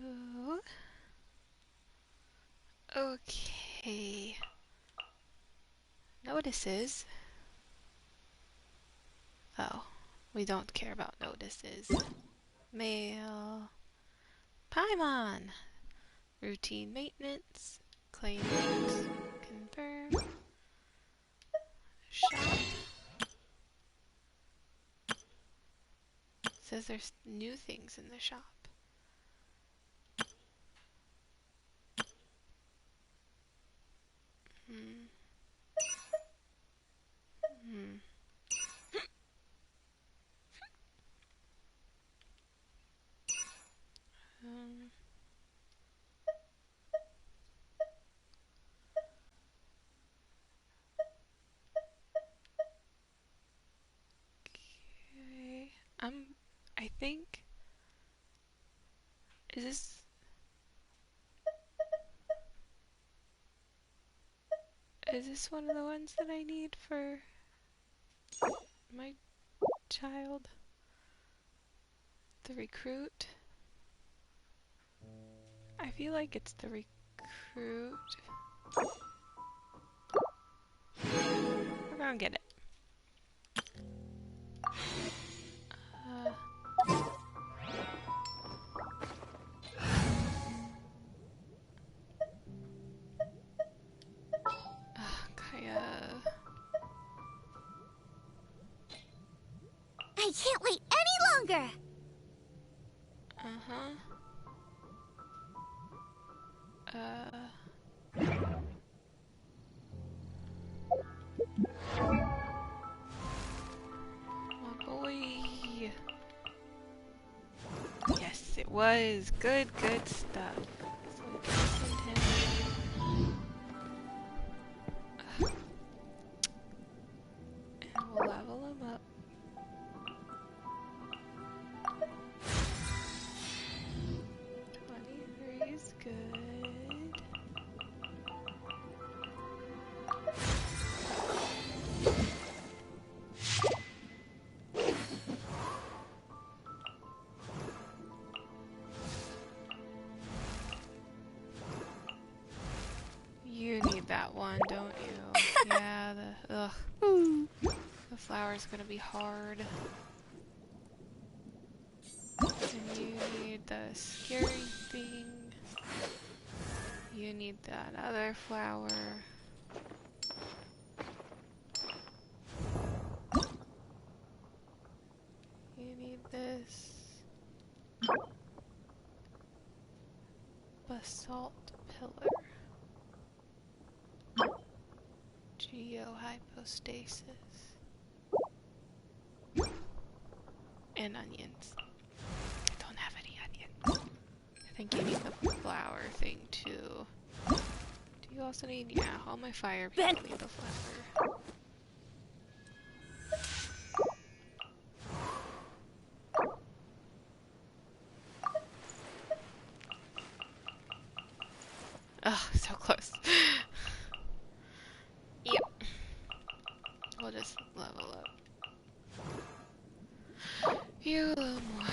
go. Okay. Notices. Oh, we don't care about notices. Mail. Paimon. Routine maintenance. Claimant. Confirm. Shop. Says there's new things in the shop. Hmm. Hmm. Um. Okay. I think. Is this. Is this one of the ones that I need for my child? The recruit? I feel like it's the recruit. We're gonna get it. Kaya. I can't wait any longer! Uh-huh. My boy. Yes, it was. Good stuff. So we can send him. And we'll level him up. 23 is good. You need that one, don't you? Yeah, the flower's gonna be hard. And you need the scary thing. You need that other flower. You need this basalt pillar. Geohypostasis. And onions. I don't have any onions. I think you need the flower thing too. Do you also need, yeah, all my fire people need the flower. Oh, so close. Yep. We'll just level up. You a little more.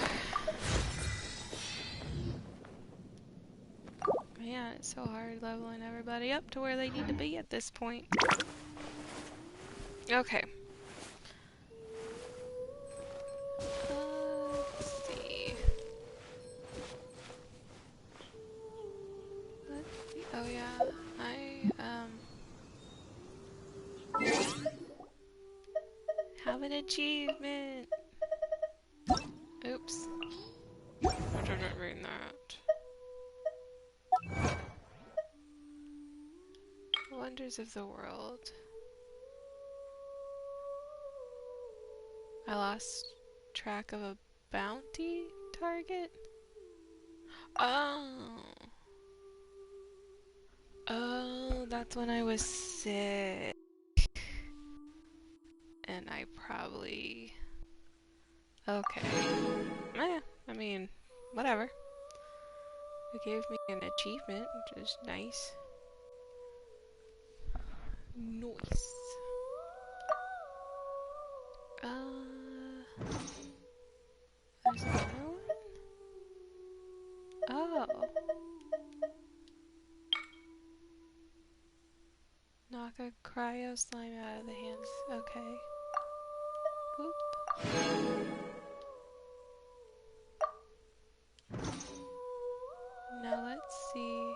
Man, it's so hard leveling everybody up to where they need to be at this point. Okay. Let's see. Oh yeah, I have an achievement. Oops. I didn't mean that. Wonders of the world. I lost track of a bounty target? Oh. Oh, that's when I was sick. And I probably... Okay. I mean, whatever. It gave me an achievement, which is nice. Nice. There's another one? Oh. Knock a cryo slime out of the hands. Okay. Whoop. Now let's see.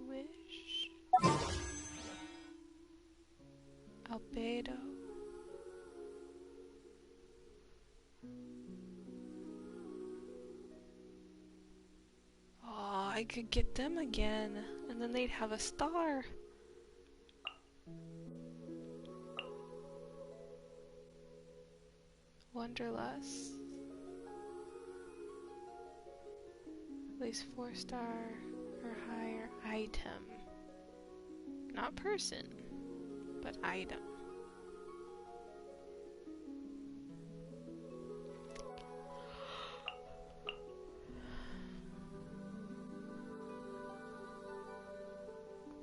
Wish. Albedo. Oh, I could get them again, and then they'd have a star. Wanderlust. At least 4-star or higher item. Not person, but item.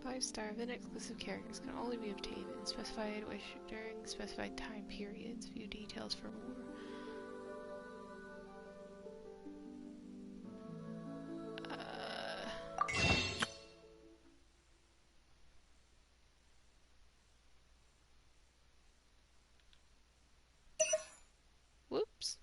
Five-star event exclusive characters can only be obtained in specified wish during specified time periods. View details for more. Whoops.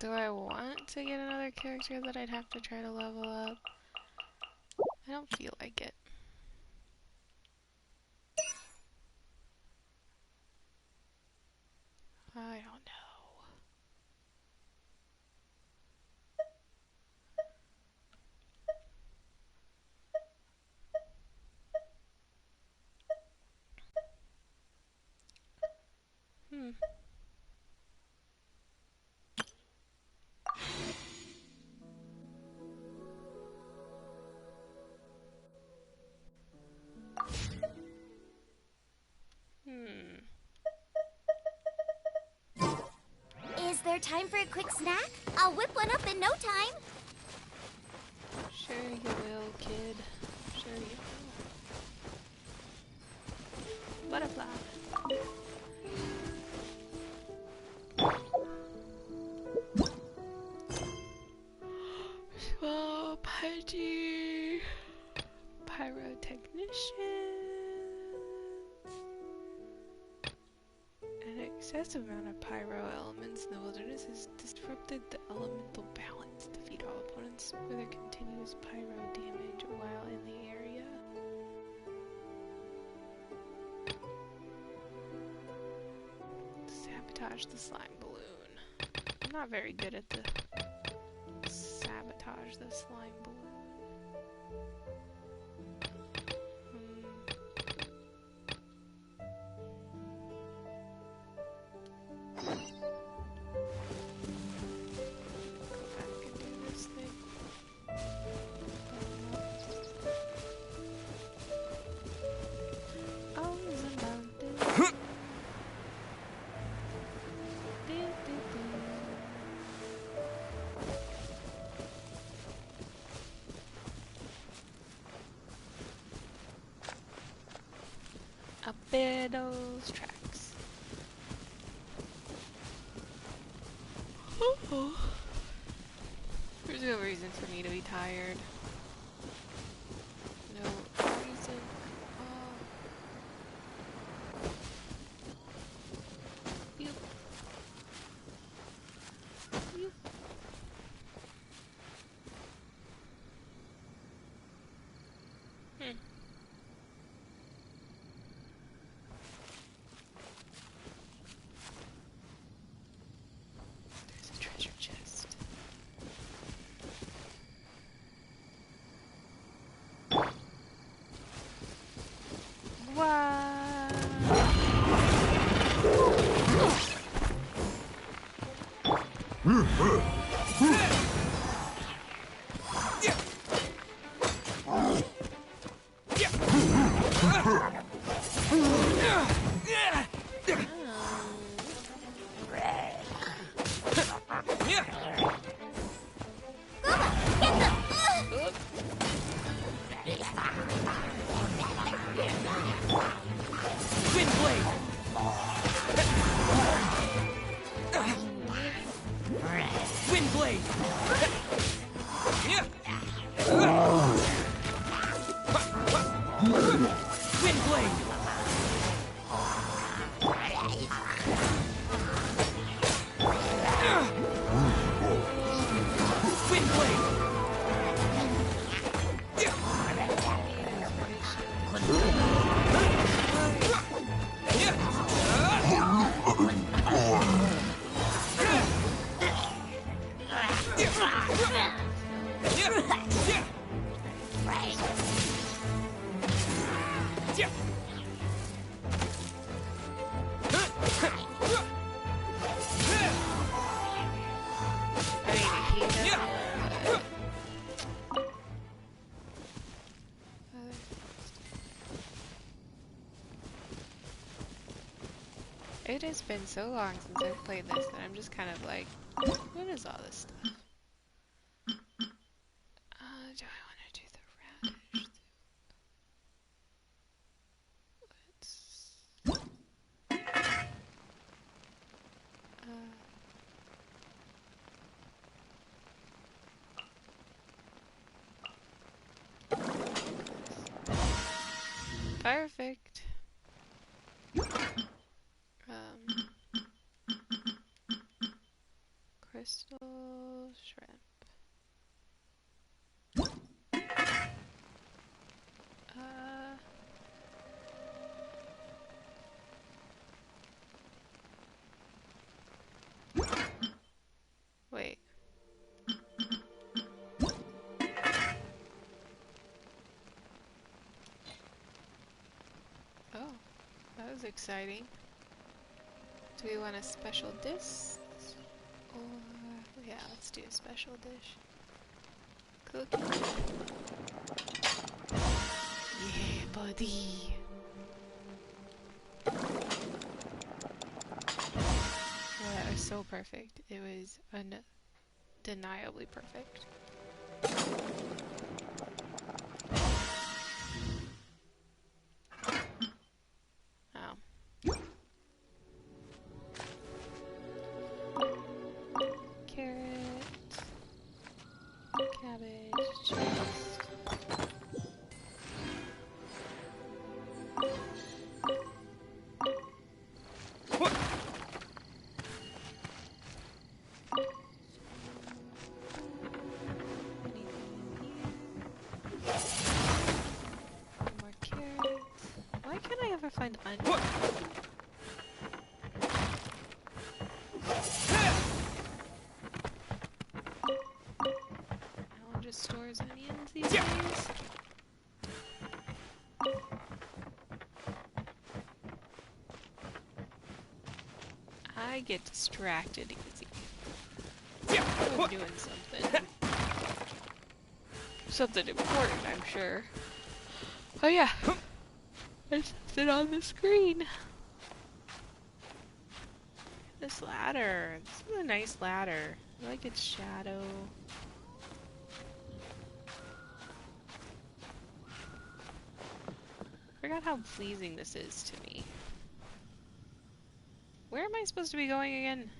Do I want to get another character that I'd have to try to level up? I don't feel like it. I don't know. Is there time for a quick snack? I'll whip one up in no time. Sure you will, kid. Sure you will. Butterfly. Small pudgy pyrotechnician. An excessive amount of pyro elements in the wilderness has disrupted the elemental balance. Defeat all opponents with a continuous pyro damage while in the area. Sabotage the slime balloon. I'm not very good at the sabotage the slime balloon. Albedo's tracks. There's no reason for me to be tired. No reason at all. Yoop. Yoop. There's a treasure chest. Wow. Wind blade. It has been so long since I've played this that I'm just kind of like, what is all this stuff? Do I want to do the radish? Perfect. Crystal shrimp. Wait. Oh, that was exciting. Do we want a special dish? Or, yeah, let's do a special dish. Cookie. Yeah, buddy. Oh, that was so perfect. It was undeniably perfect. Oh. Carrot. Cabbage. Cheese. More carrots. Why can't I ever find onions? No one just stores onions these days. I get distracted easy. I'm doing something. Something important, I'm sure. Oh yeah. There's something on the screen. This ladder. This is a nice ladder. I like its shadow. I forgot how pleasing this is to me. Where am I supposed to be going again?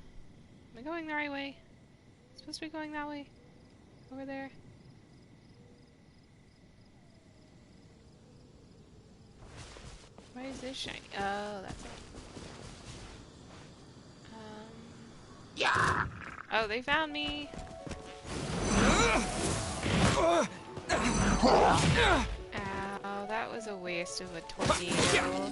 Am I going the right way? Supposed to be going that way? Over there? Why is this shiny? Oh, that's it. Yeah. Oh, they found me. Ow, that was a waste of a tornado.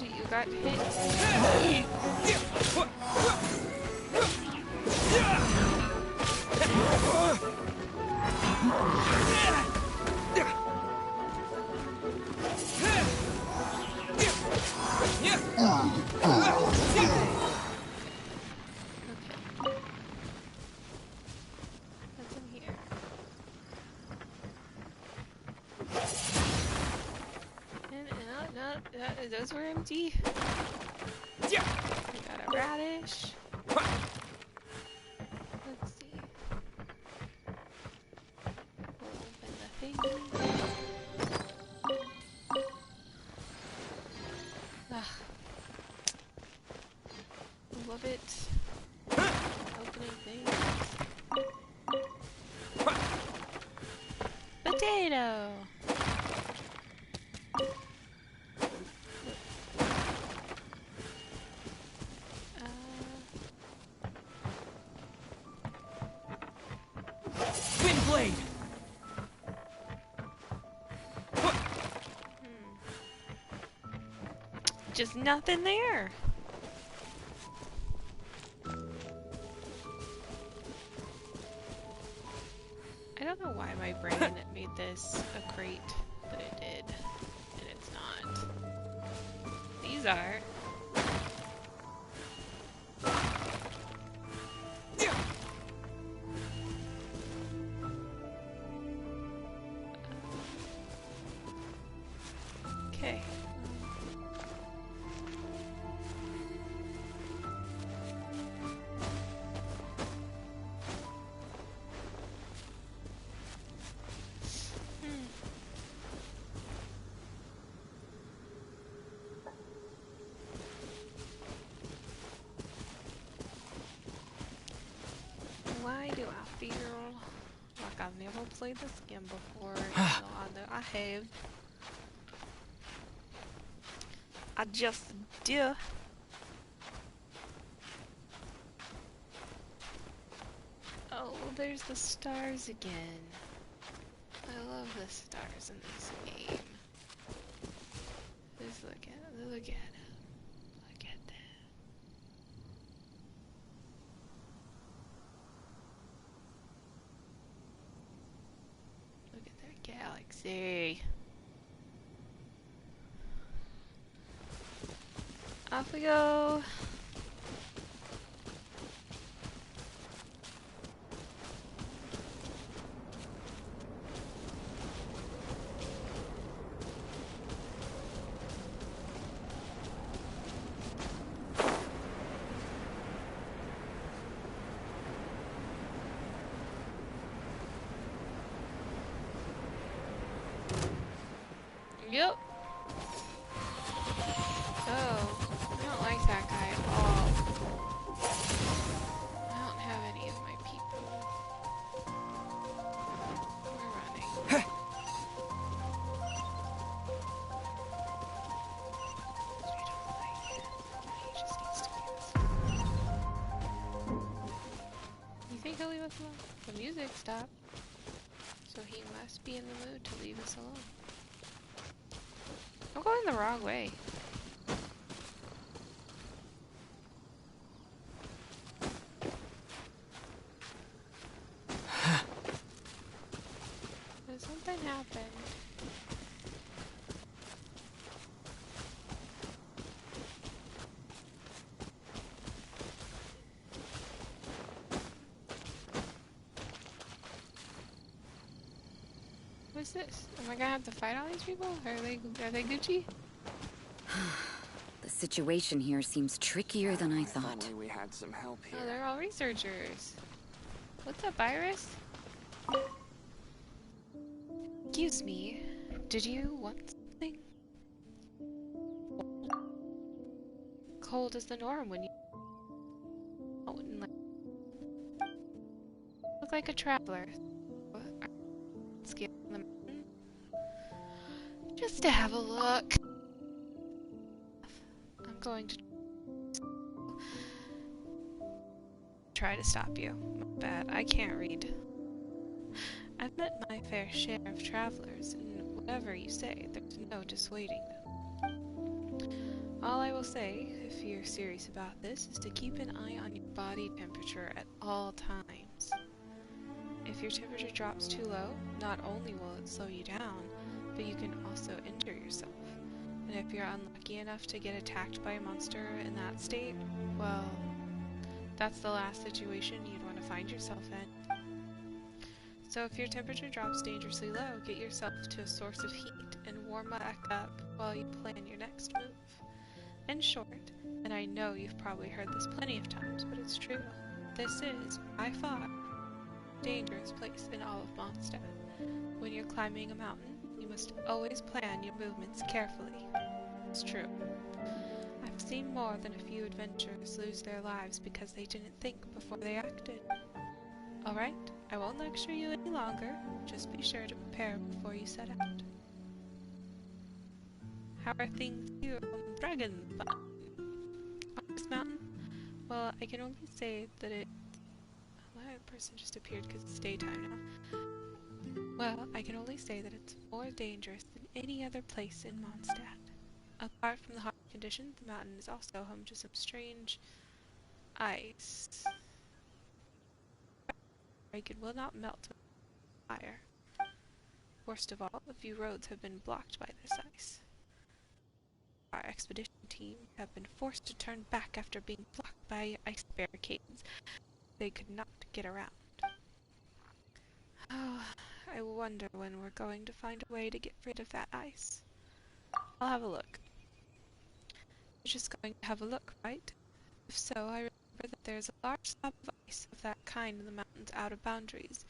You got hit. What's in here? In and out. No, those were empty. Yeah. We got a radish. Let's see. We'll open the thingy. Ugh. I love it. Opening things. Potato! Wind blade. Just nothing there. I don't know why my brain made this a crate, but it did, and it's not. These are. Okay. Why do I feel like I've never played this game before? Even though I know I have. I just do. Oh, there's the stars again. I love the stars in this game. Just look at it. Look at it. Look at that. Look at that galaxy. Off we go. Yep. Oh, I don't like that guy at all. I don't have any of my people. We're running. We don't like him. He just needs to leave us alone. You think he'll leave us alone? The music stopped. So he must be in the mood to leave us alone. I'm going the wrong way. Did something happen? What's this? Am I gonna have to fight all these people? Are they Gucci? The situation here seems trickier than I thought. If only we had some help here. Oh, they're all researchers. What's up, Iris? Excuse me. Did you want something? Cold is the norm when you out and like look like a traveler. Scale the mountain just to have a look. I'm going to try to stop you. My bad, I can't read. I've met my fair share of travelers, and whatever you say, there's no dissuading them. All I will say, if you're serious about this, is to keep an eye on your body temperature at all times. If your temperature drops too low, not only will it slow you down, but you can also injure yourself. And if you're unlucky enough to get attacked by a monster in that state, well, that's the last situation you'd want to find yourself in. So if your temperature drops dangerously low, get yourself to a source of heat and warm back up while you plan In short, and I know you've probably heard this plenty of times, but it's true, this is, by far, the dangerous place in all of Mondstadt. When you're climbing a mountain, you must always plan your movements carefully. It's true. I've seen more than a few adventurers lose their lives because they didn't think before they acted. Alright, I won't lecture you any longer. Just be sure to prepare before you set out. How are things here on Dragonspine? On this mountain? Well, I can only say that it... That person just appeared because it's daytime now. Well, I can only say that it's more dangerous than any other place in Mondstadt. Apart from the hard conditions, the mountain is also home to some strange ice. It will not melt with fire. Worst of all, a few roads have been blocked by this ice. Our expedition team have been forced to turn back after being blocked by ice barricades they could not get around. Oh, I wonder when we're going to find a way to get rid of that ice. I'll have a look. You're just going to have a look, right? If so, I remember that there's a large slab of ice of that kind in the mountain's outer boundaries.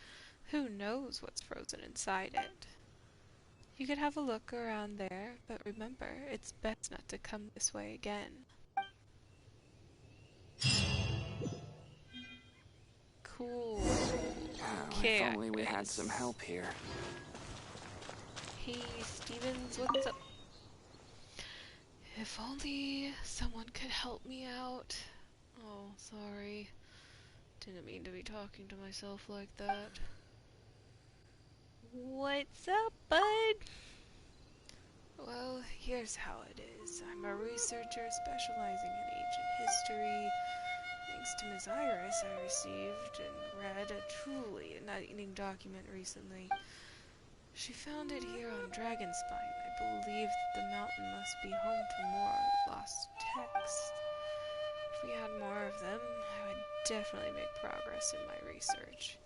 Who knows what's frozen inside it? You could have a look around there, but remember, it's best not to come this way again. Cool. If only we had some help here. Hey, Stevens, what's up? If only someone could help me out. Oh, sorry. Didn't mean to be talking to myself like that. What's up, bud? Well, here's how it is. I'm a researcher specializing in ancient history. Thanks to Miss Iris, I received and read a truly enlightening document recently. She found it here on Dragonspine. I believe that the mountain must be home to more lost texts. If we had more of them, I would definitely make progress in my research.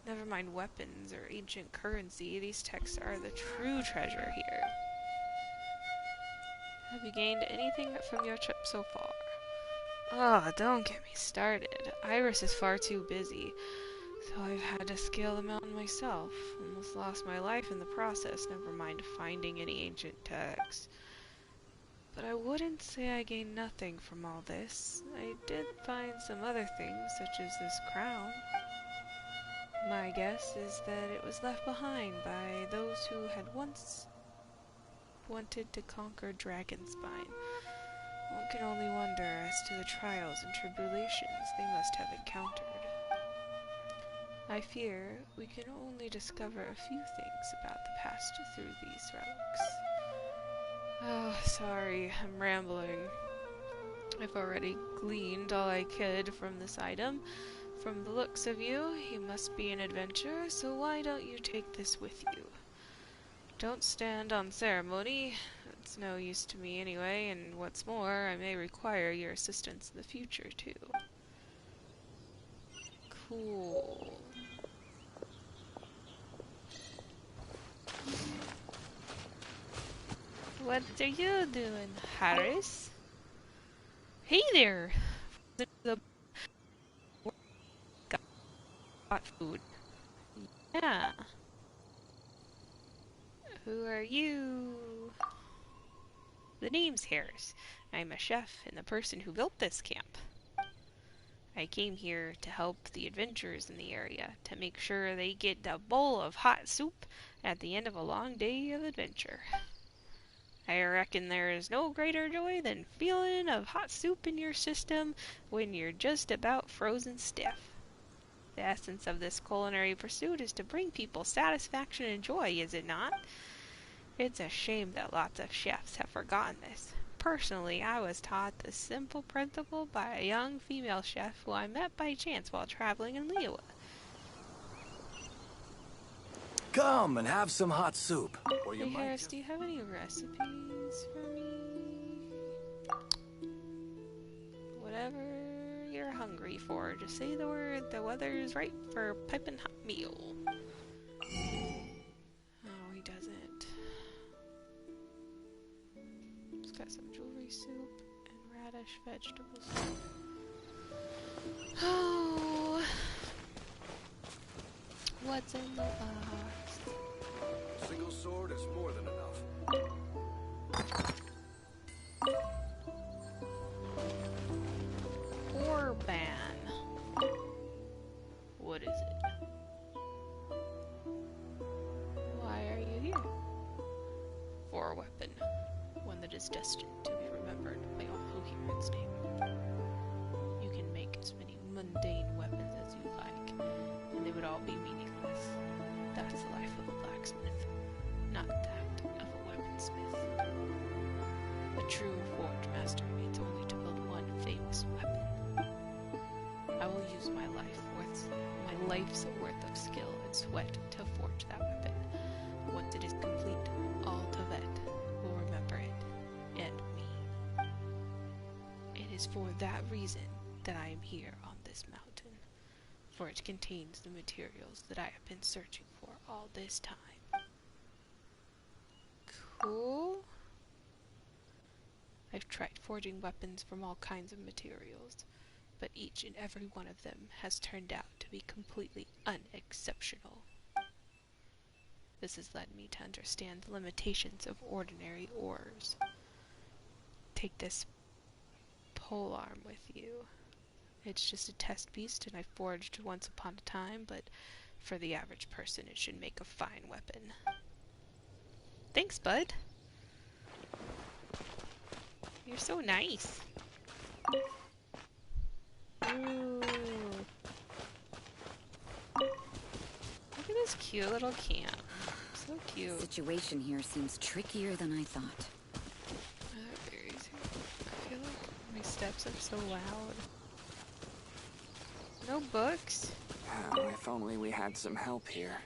Never mind weapons or ancient currency, these texts are the true treasure here. Have you gained anything from your trip so far? Oh, don't get me started. Iris is far too busy, so I've had to scale the mountain myself. Almost lost my life in the process, never mind finding any ancient texts. But I wouldn't say I gained nothing from all this. I did find some other things, such as this crown. My guess is that it was left behind by those who had once wanted to conquer Dragonspine. One can only wonder as to the trials and tribulations they must have encountered. I fear we can only discover a few things about the past through these relics. Oh, sorry, I'm rambling. I've already gleaned all I could from this item. From the looks of you, you must be an adventurer, so why don't you take this with you? Don't stand on ceremony. It's no use to me anyway, and what's more, I may require your assistance in the future, too. Cool. What are you doing, Harris? Hey there! The got food. Yeah. Who are you? The name's Harris. I'm a chef and the person who built this camp. I came here to help the adventurers in the area, to make sure they get a bowl of hot soup at the end of a long day of adventure. I reckon there is no greater joy than feeling of hot soup in your system when you're just about frozen stiff. The essence of this culinary pursuit is to bring people satisfaction and joy, is it not? It's a shame that lots of chefs have forgotten this. Personally, I was taught this simple principle by a young female chef who I met by chance while traveling in Liyue. Come and have some hot soup. Or you Hey might Harris, just... do you have any recipes for me? Whatever you're hungry for, just say the word. The weather's right for a piping hot meal. Oh, he doesn't. This got some jewelry soup and radish vegetable soup. Oh, what's in the box? Single sword is more than enough. Orban. What is it? Why are you here? For a weapon. One that is destined to be remembered by all who hear its name. You can make as many mundane weapons as you like, and they would all be meaningless. That is the life of a blacksmith, not that of a weaponsmith. A true forge master needs only to build one famous weapon. I will use my life's worth of skill and sweat to forge that weapon. Once it is complete, all Tevet will remember it, and me. It is for that reason that I am here on this mountain, for it contains the materials that I have been searching for all this time. Cool. I've tried forging weapons from all kinds of materials, but each and every one of them has turned out to be completely unexceptional. This has led me to understand the limitations of ordinary ores. Take this polearm with you. It's just a test piece and I forged once upon a time, but for the average person it should make a fine weapon. Thanks, bud. You're so nice. Ooh. Look at this cute little camp. So cute. The situation here seems trickier than I thought. Berries. I feel like my steps are so loud. No books? If only we had some help here.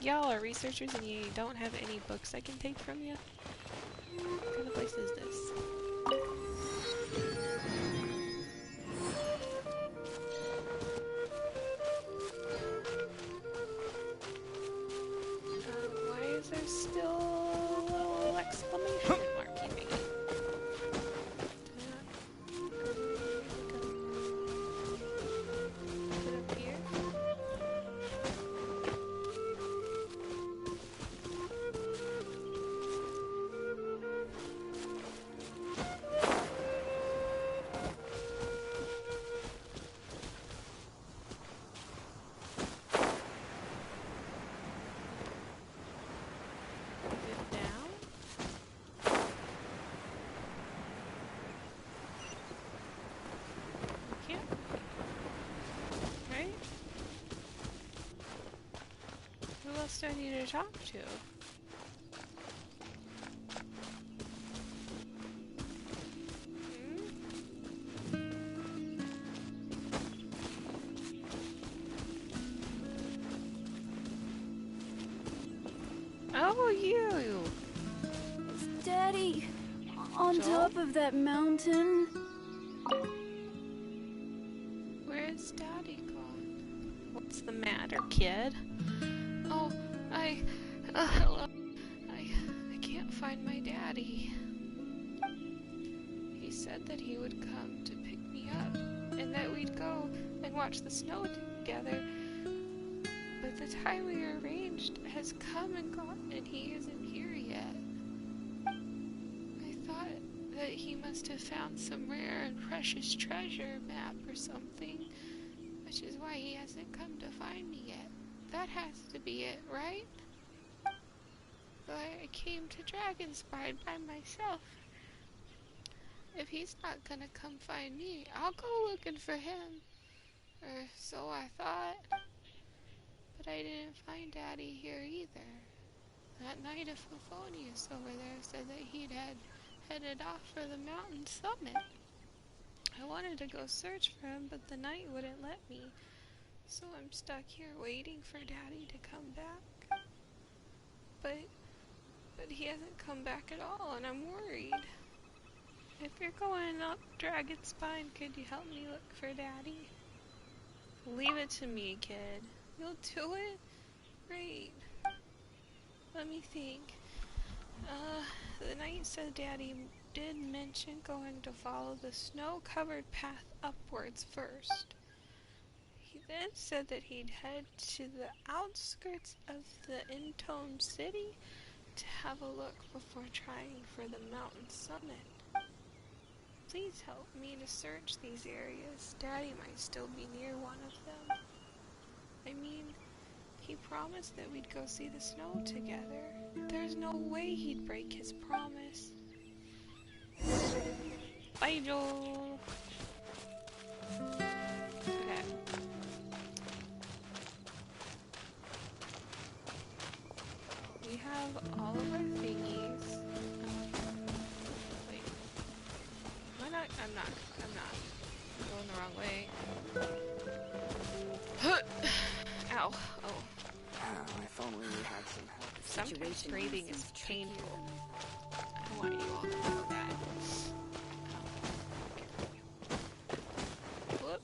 Y'all are researchers and you don't have any books I can take from you? What kind of place is this? Why is there still a little exclamation mark thingy? Is it up here? Who else do I need to talk to? Oh, you! It's Daddy! On Joel? top of that mountain. Where's Daddy gone? What's the matter, kid? Oh, hello. I can't find my daddy. He said that he would come to pick me up, and that we'd go and watch the snow together. But the time we arranged has come and gone, and he isn't here yet. I thought that he must have found some rare and precious treasure map or something, which is why he hasn't come to find me yet. That has to be it, right? So I came to Dragonspire by myself. If he's not gonna come find me, I'll go looking for him. Or so I thought. But I didn't find Daddy here either. That night of Favonius over there said that he'd headed off for the mountain summit. I wanted to go search for him, but the night wouldn't let me. So I'm stuck here waiting for Daddy to come back. But he hasn't come back at all, and I'm worried. If you're going up Dragon Spine, could you help me look for Daddy? Leave it to me, kid. You'll do it? Great. Let me think. The knight said Daddy did mention going to follow the snow-covered path upwards first. He then said that he'd head to the outskirts of the Intone City to have a look before trying for the mountain summit. Please help me to search these areas. Daddy might still be near one of them. I mean, he promised that we'd go see the snow together. There's no way he'd break his promise. Bye, Joel. Okay. We have all of our thingies. Wait. Am I not? I'm not. I'm going the wrong way. Ow. Oh. If only we had some help. Sometimes breathing is painful. I want you all to know that. Whoop.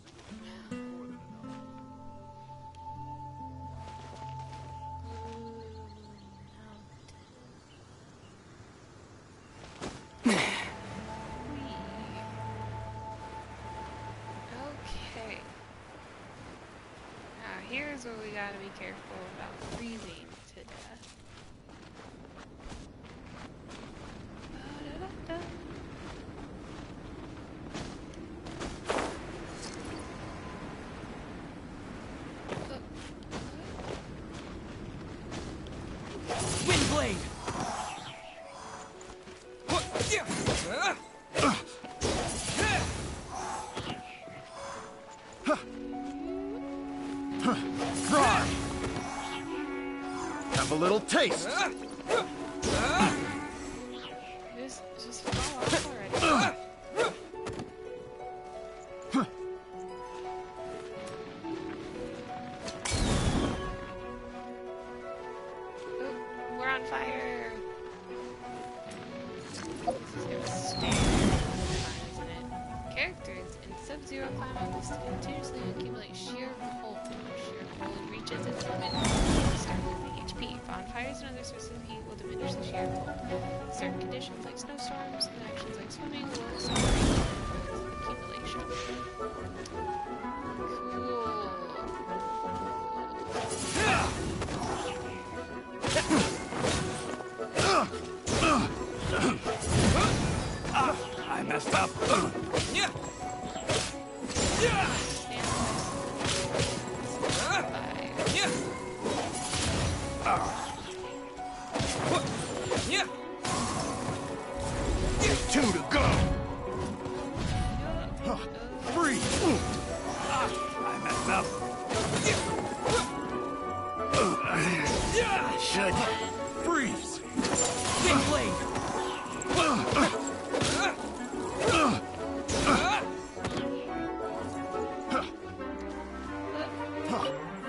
Okay. Now here's where we gotta be careful about freezing to death. Ba-da-da-da. Windblade! Fry! Have a little taste! Just fall off already. Ooh, we're on fire. This is gonna stay fun, isn't it? Characters in Sub-Zero climb on this to continuously accumulate sheer cold. Sheer cold reaches its limit and start losing HP. Bonfires and other sources of heat will diminish the sheer cold. Certain conditions like snowstorms and actions like swimming will accelerate accumulation. I messed up. Two to go. Free. I messed up. I should freeze. Big blade.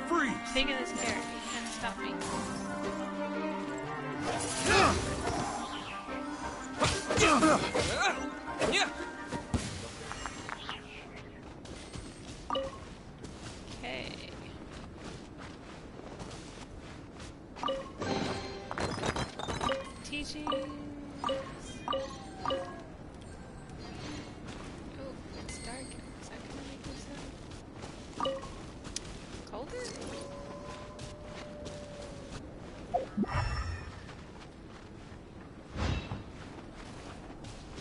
Freeze. Taking this character, you can't stop me. Okay. Teaching. Oh, it's dark. Is that gonna make this colder?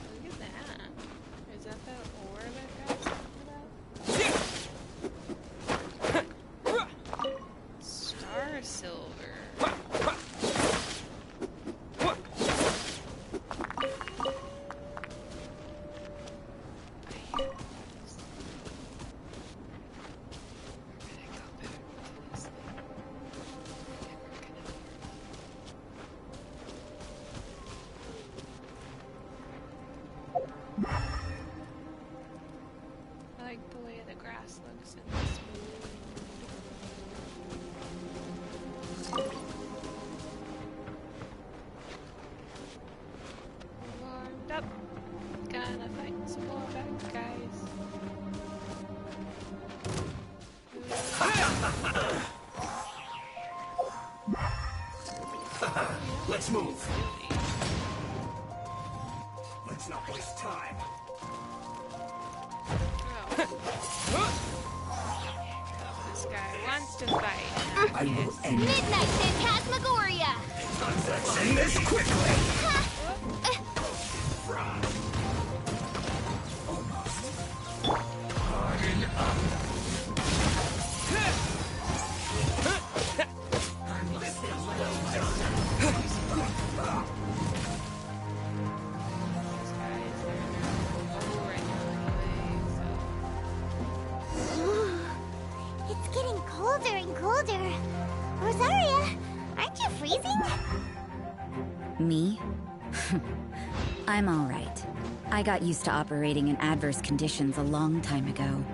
Look at that. Is that the ore that guy's talking about? Star silver. I like the way the grass looks in this movie. Let's move. Let's not waste time. This guy wants to fight. I will end Midnight Phantasmagoria! Let's end this quickly. Harden up. This guy is there right now anyway, It's getting colder and colder. Rosaria, aren't you freezing? Me? I'm all right. I got used to operating in adverse conditions a long time ago.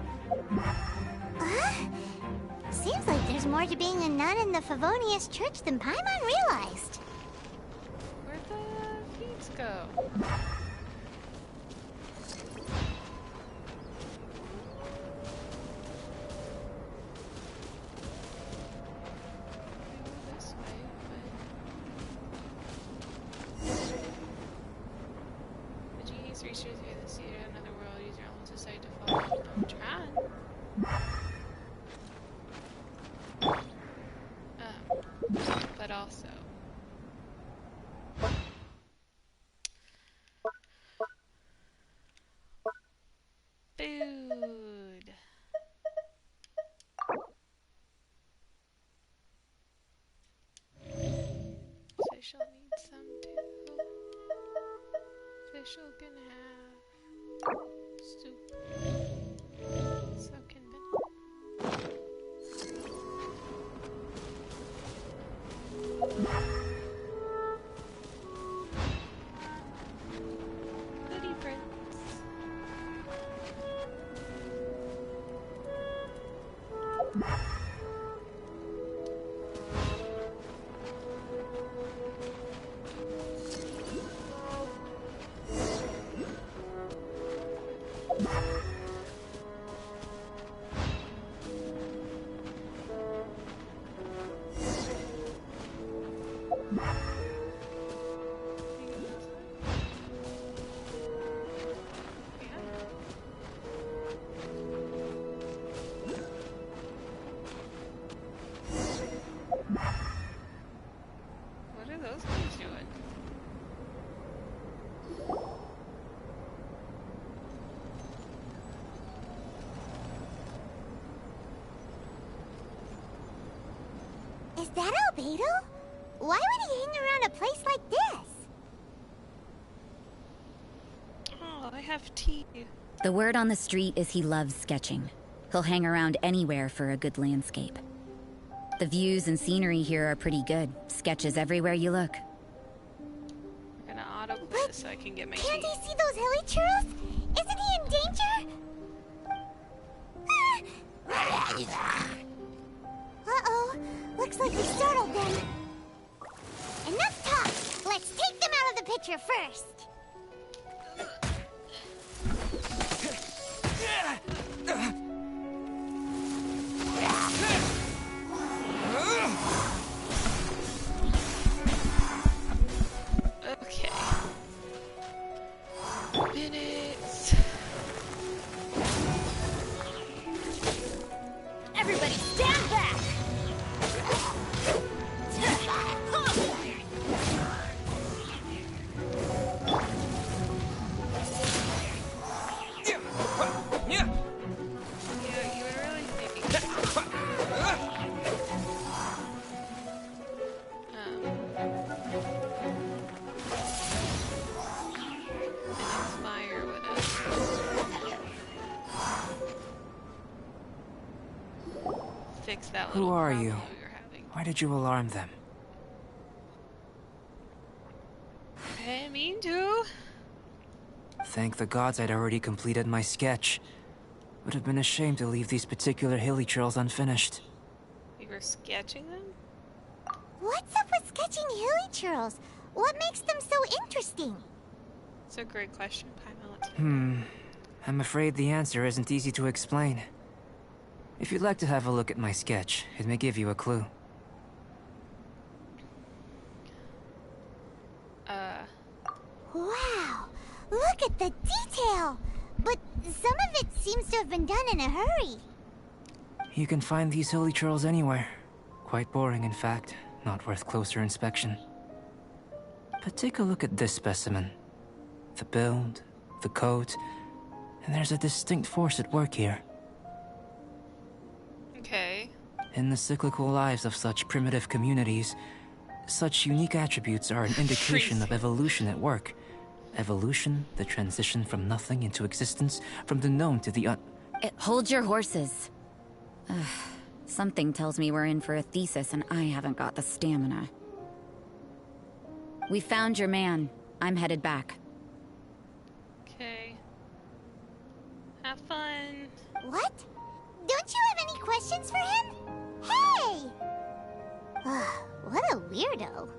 Seems like there's more to being a nun in the Favonius Church than Paimon realized. so. Where'd the feeds go? This way, but... The genius reaches through the sea to another world. Use your elements decide to follow. I'm trying. But also... Food! Fish will need some too. Fish can have soup. So can Goody Prince. What are those guys doing? Is that Albedo? Why would he hang around a place like this? Oh, I have tea. The word on the street is he loves sketching. He'll hang around anywhere for a good landscape. The views and scenery here are pretty good. Sketches everywhere you look. We're gonna autoplay this so I can get my Can't tea. he see those hilly churros? Isn't he in danger? Uh-oh. Looks like we startled them. Enough talk! Let's take them out of the picture first! Okay. Minutes. Everybody stand back! Yeah, you would really think. An Inspire would fix that Who little are problem you? we were having. Why did you alarm them? I didn't mean to. Thank the gods I'd already completed my sketch. Would have been a shame to leave these particular hilly trails unfinished. You were sketching them? What's up with sketching hilly churros? What makes them so interesting? It's a great question, Paimon. I'm afraid the answer isn't easy to explain. If you'd like to have a look at my sketch, it may give you a clue. Wow, look at the detail! But some of it seems to have been done in a hurry. You can find these hilly churls anywhere. Quite boring, in fact. Not worth closer inspection. But take a look at this specimen. The build, the coat, and there's a distinct force at work here. Okay. In the cyclical lives of such primitive communities, such unique attributes are an indication of evolution at work. Evolution, the transition from nothing into existence, from the known to the Hold your horses. Ugh, something tells me we're in for a thesis and I haven't got the stamina. We found your man. I'm headed back. Okay. Have fun. What? Don't you have any questions for him? Hey! What a weirdo.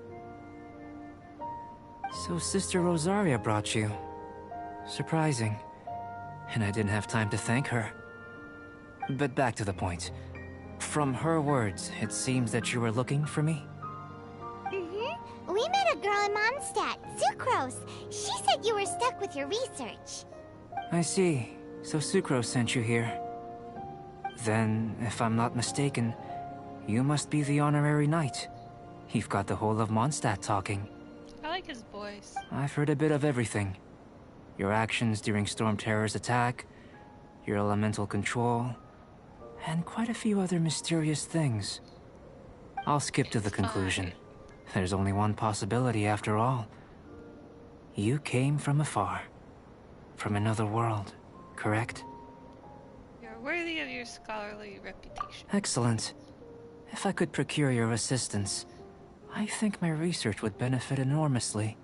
So Sister Rosaria brought you. Surprising. And I didn't have time to thank her. But back to the point. From her words, it seems that you were looking for me? Mm-hmm. We met a girl in Mondstadt, Sucrose. She said you were stuck with your research. I see. So Sucrose sent you here. Then, if I'm not mistaken, you must be the honorary knight. You've got the whole of Mondstadt talking. I like his voice. I've heard a bit of everything. Your actions during Storm Terror's attack, your elemental control, and quite a few other mysterious things. I'll skip to the conclusion. There's only one possibility after all. You came from afar. From another world, correct? You're worthy of your scholarly reputation. Excellent. If I could procure your assistance, I think my research would benefit enormously.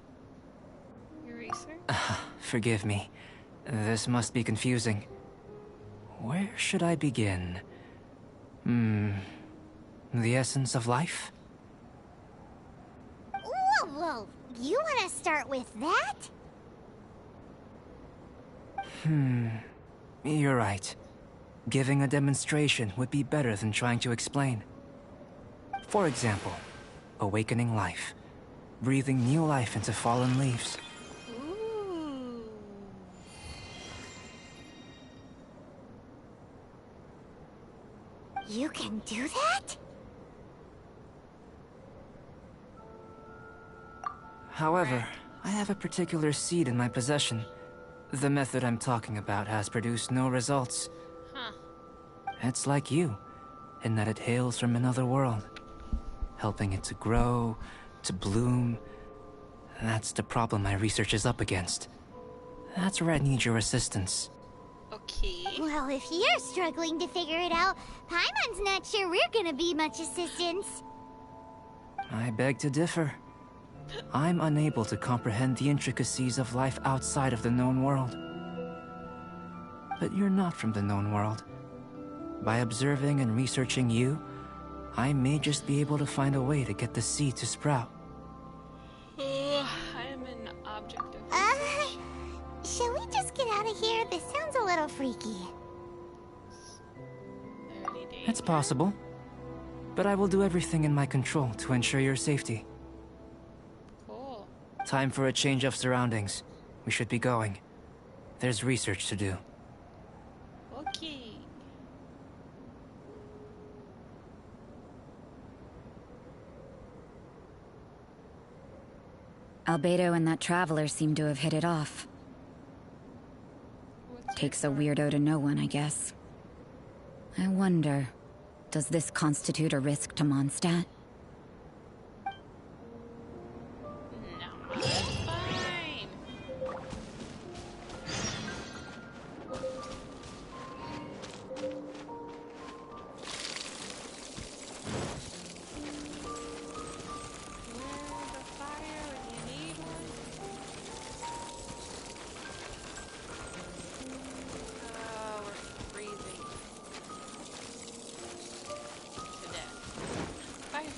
Your research? Forgive me. This must be confusing. Where should I begin? The essence of life? Whoa. You want to start with that? You're right. Giving a demonstration would be better than trying to explain. For example, awakening life. Breathing new life into fallen leaves. Ooh. You can do that? However, I have a particular seed in my possession. The method I'm talking about has produced no results. Huh. It's like you, in that it hails from another world. Helping it to grow, to bloom. That's the problem my research is up against. That's where I need your assistance. Okay. Well, if you're struggling to figure it out, Paimon's not sure we're gonna be much assistance. I beg to differ. I'm unable to comprehend the intricacies of life outside of the known world. But you're not from the known world. By observing and researching you, I may just be able to find a way to get the seed to sprout. I'm an object of research. Shall we just get out of here? This sounds a little freaky. 30 days. It's possible. But I will do everything in my control to ensure your safety. Cool. Time for a change of surroundings. We should be going. There's research to do. Okay. Albedo and that traveler seem to have hit it off. Takes a weirdo to know one, I guess. I wonder, does this constitute a risk to Mondstadt? No, it's fine. Where's the fire when you need one? Oh, we're freezing to death. Fire.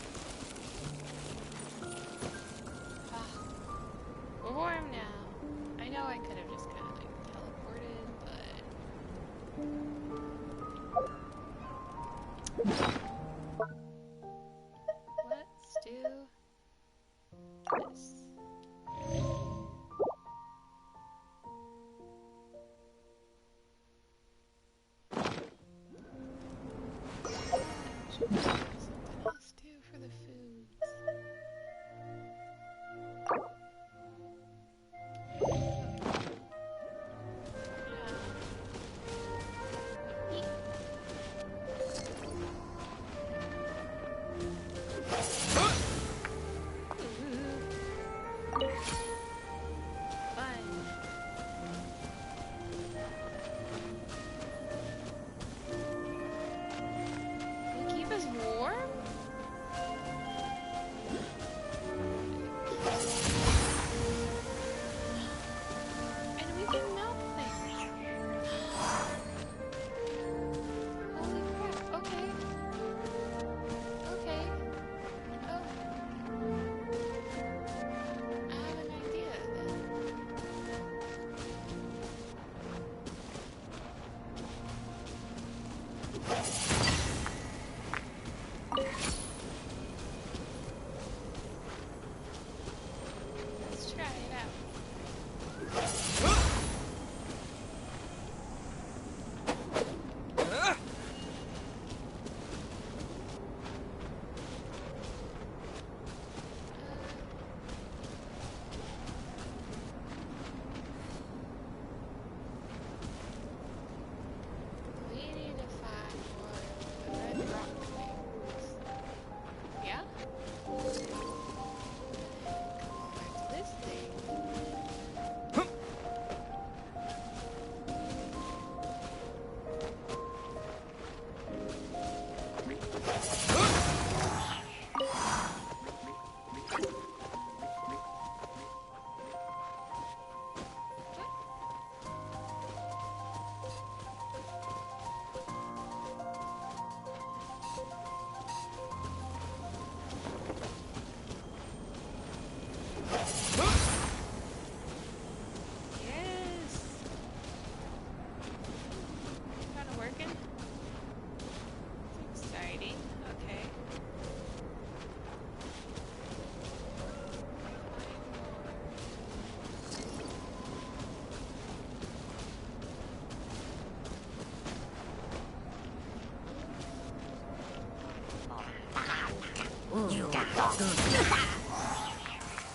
We're warm now. I know I could have just kind of like teleported, but let's do this.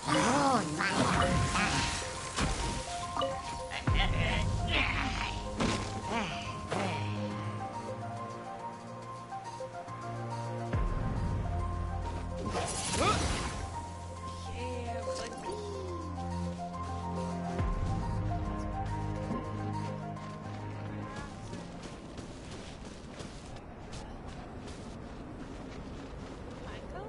Yeah, buddy. Michael?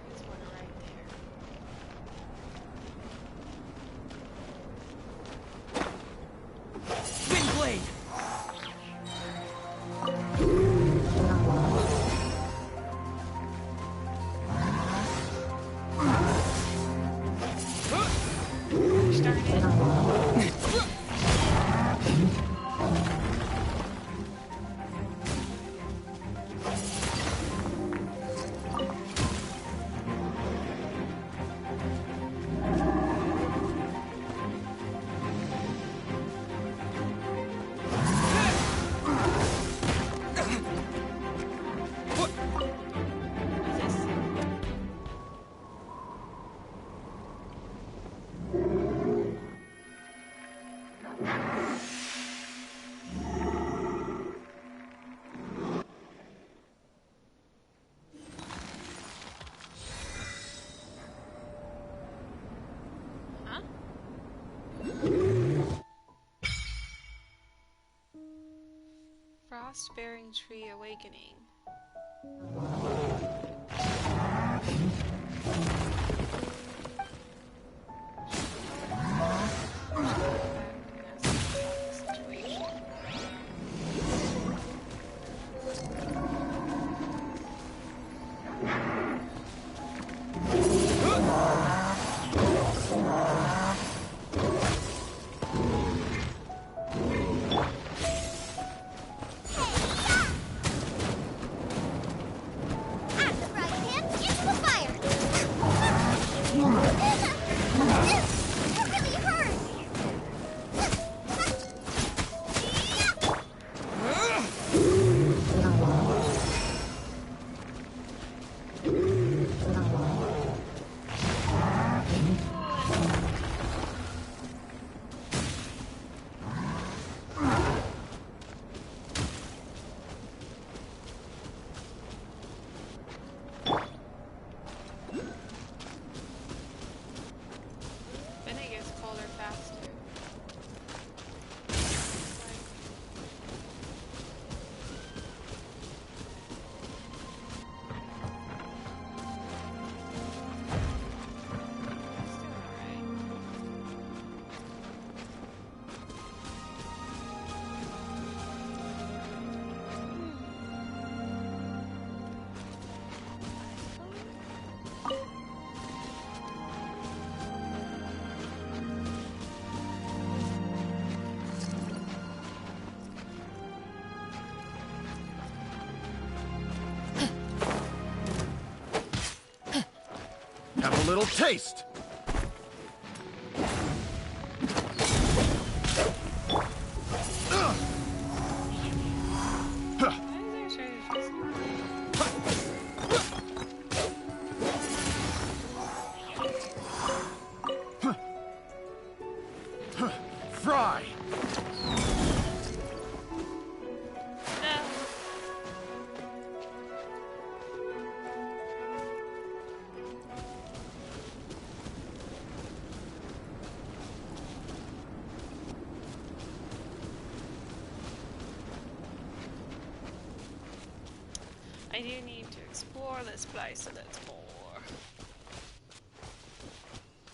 There's one right there. Windblade! Started. What's this? Huh? Frost-bearing tree awakening. Situation. I'm the frog pants into the fire! That really hurt! Then it gets colder faster. Still alright. Have a little taste. Why is there a shortage? Fry. No. I do need to explore this place a little more.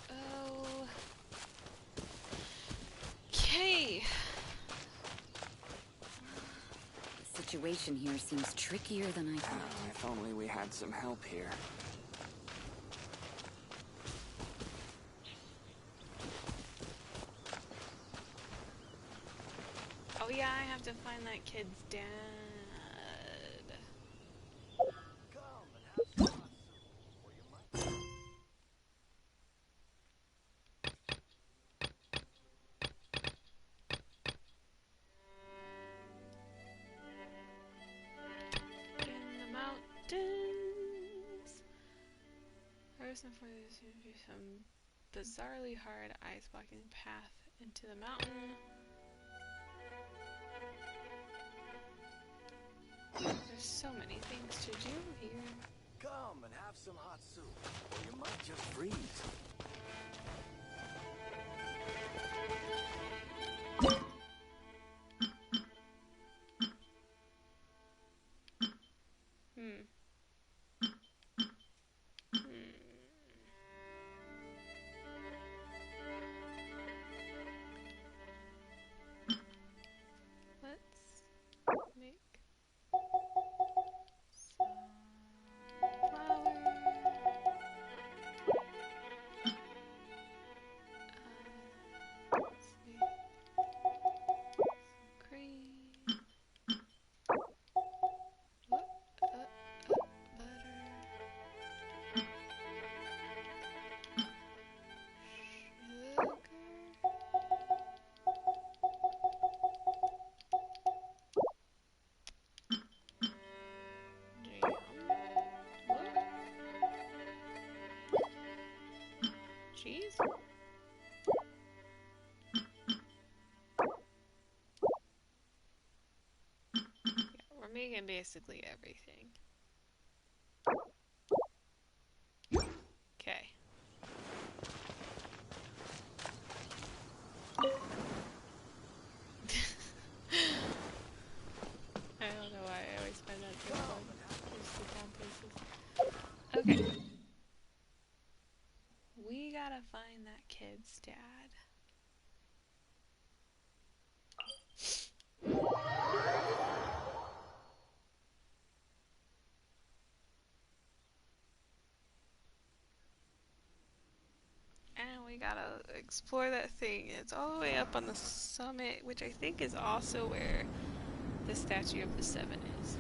Oh. Okay. The situation here seems trickier than I thought. If only we had some help here. Oh yeah, I have to find that kid's dad. forest and for there seems to be some bizarrely hard ice blocking the path into the mountain. There's so many things to do here. Come and have some hot soup, or you might just freeze. Let's make some flour. Let's see. Some cream. Whoop, butter. Sugar. Jam. What? Cheese? Yeah, we're making basically everything. Okay. I don't know why I always find that so fun. Just sit down places. Okay. We gotta find that kid's dad. And we gotta explore that thing. It's all the way up on the summit, which I think is also where the statue of the Seven is.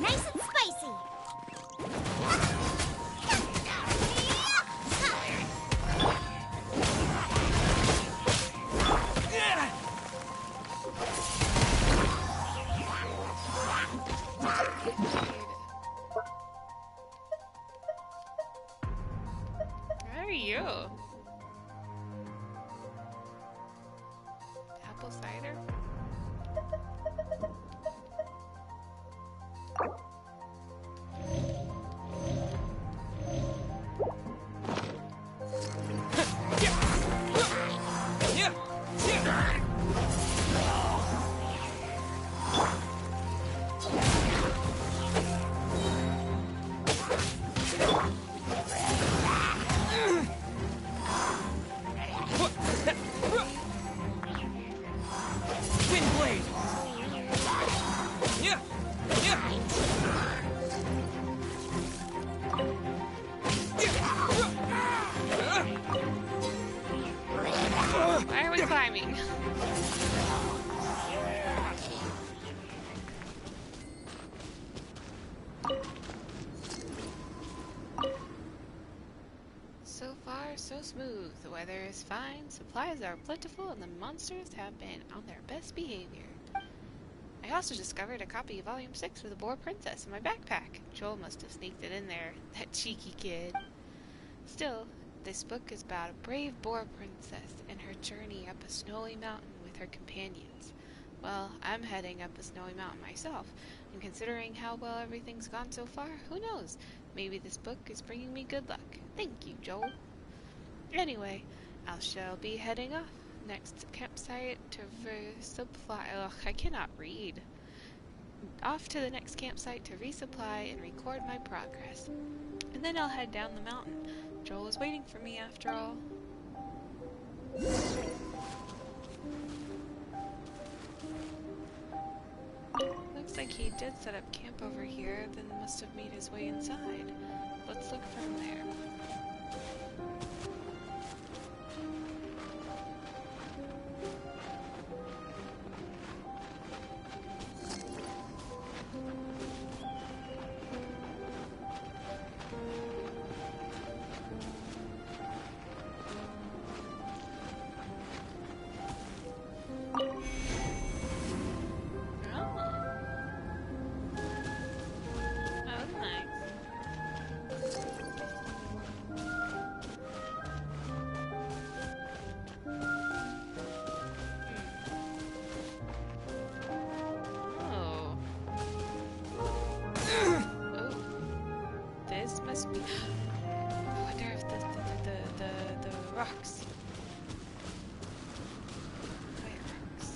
Nice and spicy. Where are you? Apple cider? Why are we climbing? weather is fine, supplies are plentiful, and the monsters have been on their best behavior. I also discovered a copy of Volume 6 of The Boar Princess in my backpack. Joel must have sneaked it in there, that cheeky kid. Still, this book is about a brave boar princess and her journey up a snowy mountain with her companions. Well, I'm heading up a snowy mountain myself, and considering how well everything's gone so far, who knows? Maybe this book is bringing me good luck. Thank you, Joel. Anyway, I shall be heading off. Next campsite to resupply. Ugh, I cannot read. Off to the next campsite to resupply and record my progress. And then I'll head down the mountain. Joel is waiting for me after all. Looks like he did set up camp over here, then must have made his way inside. Let's look from there. Rocks. Fire rocks.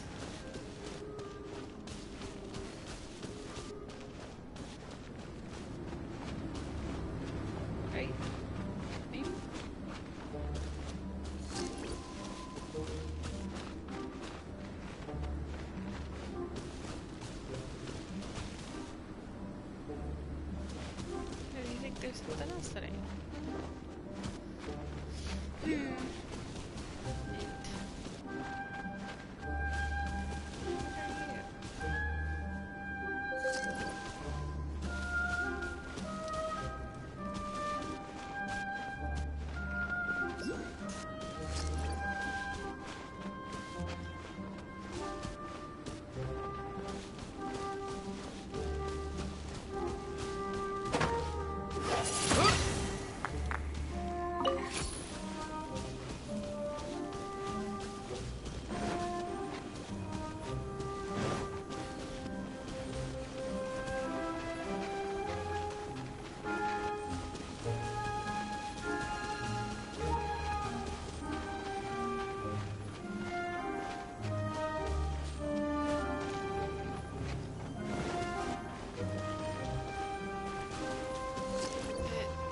Right? Maybe? Or do you think there's something else that I know?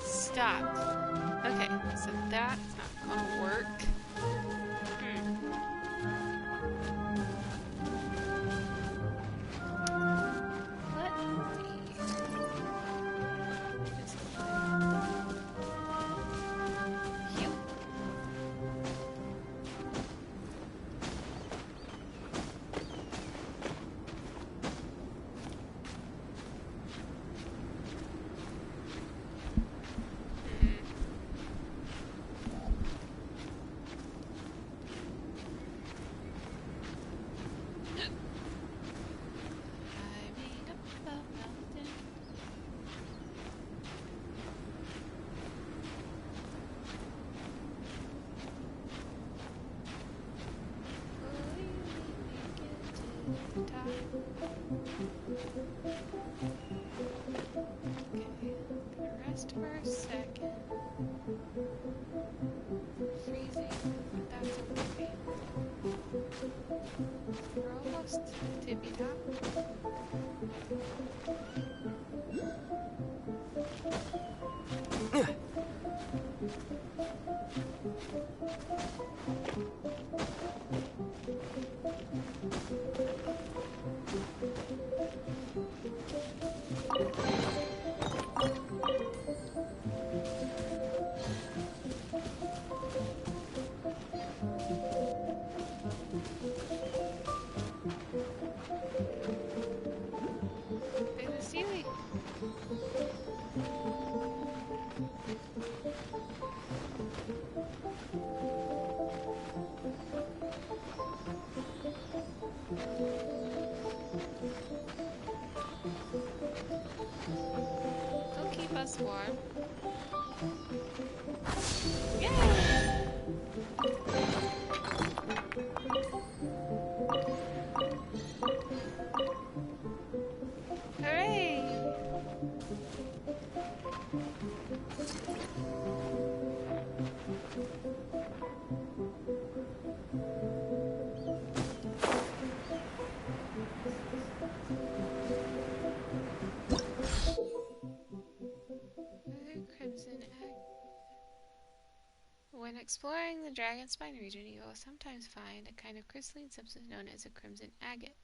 Stop. Okay, so that's not gonna work. Let's see. Heal. Okay, gonna rest for a second. Freezing, but that's okay. We're almost to tippy top. swarm. Yay! Hooray! Crimson Egg. When exploring the Dragon Spine region, you will sometimes find a kind of crystalline substance known as a crimson agate.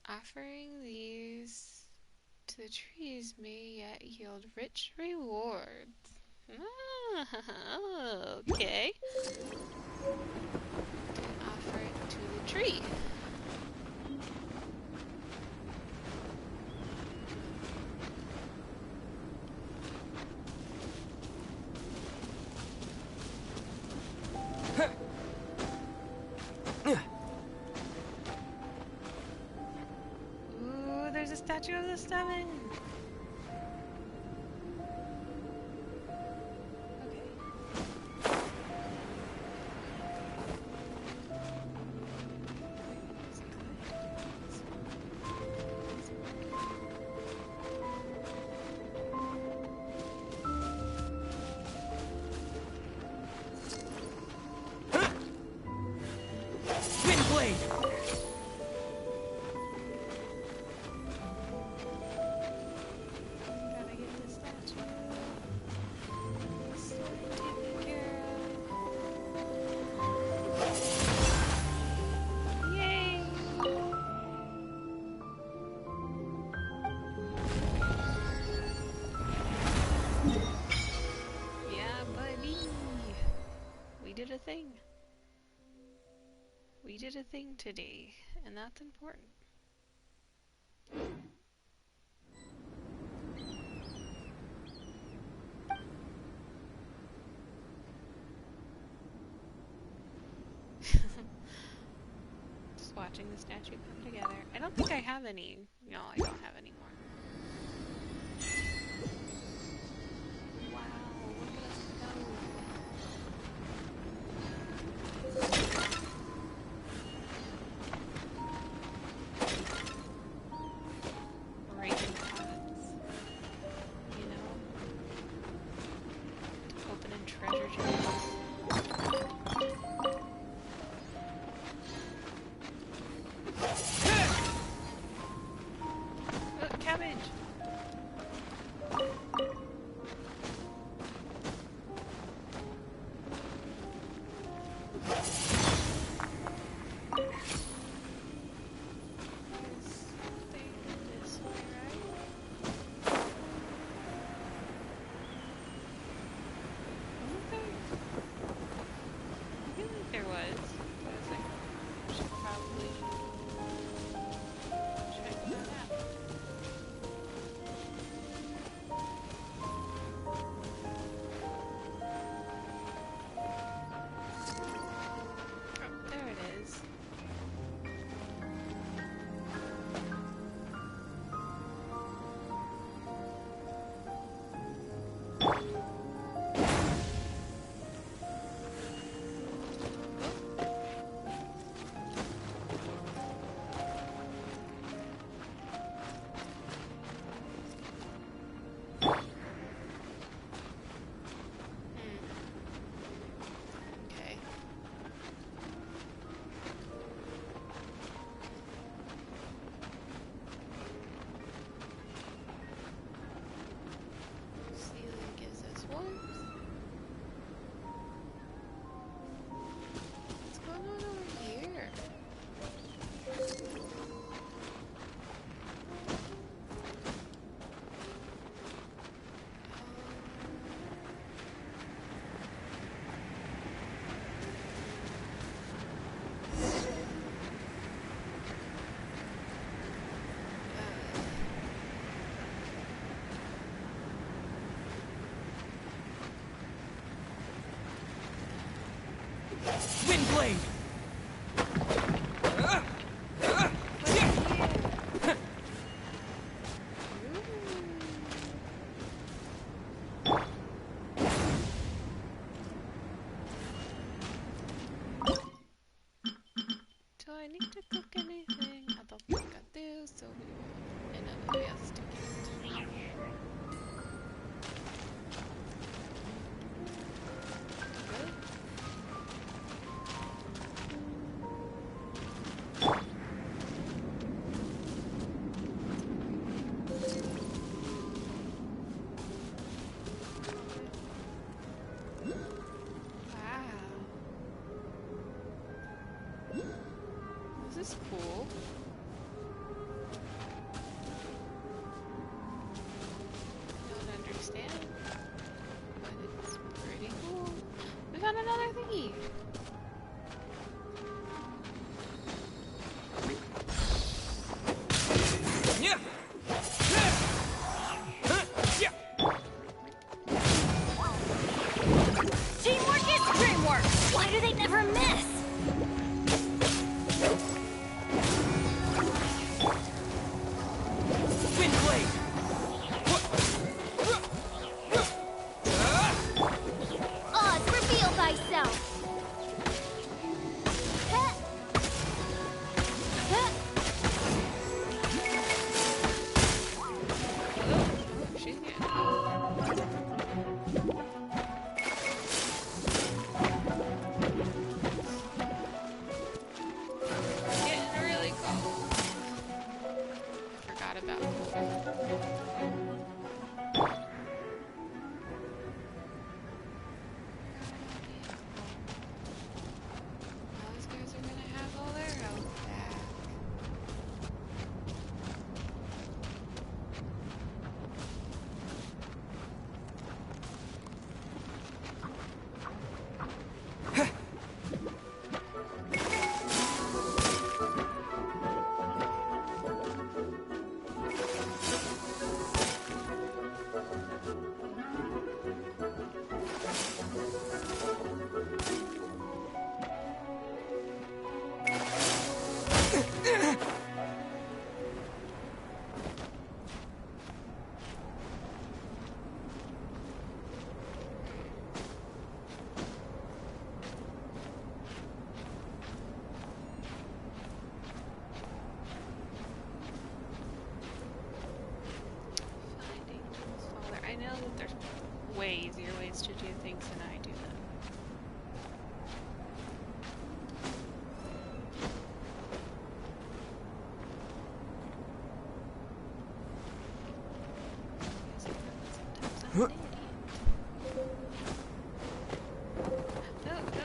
Offering these to the trees may yet yield rich rewards. Ah, okay. Offer it to the tree. Ooh, there's a statue of the stomach. Windblade! Gotta get the statue. Taken care of. Yay! Yeah, buddy. We did a thing. We did a thing today, and that's important. Just watching the statue come together. I don't think I have any. No, I don't have any more. Wow, look at us go. Raising pods. You know? Opening treasure chests. Look, cabbage! Something this way, right? Wasn't there? I feel like there was. But I was like, I should probably check that out. about. Those guys are gonna have all their health back. Finding Jules father. I know that there's way easier ways to do things than I do them. Sometimes I'm an idiot. No, no, no.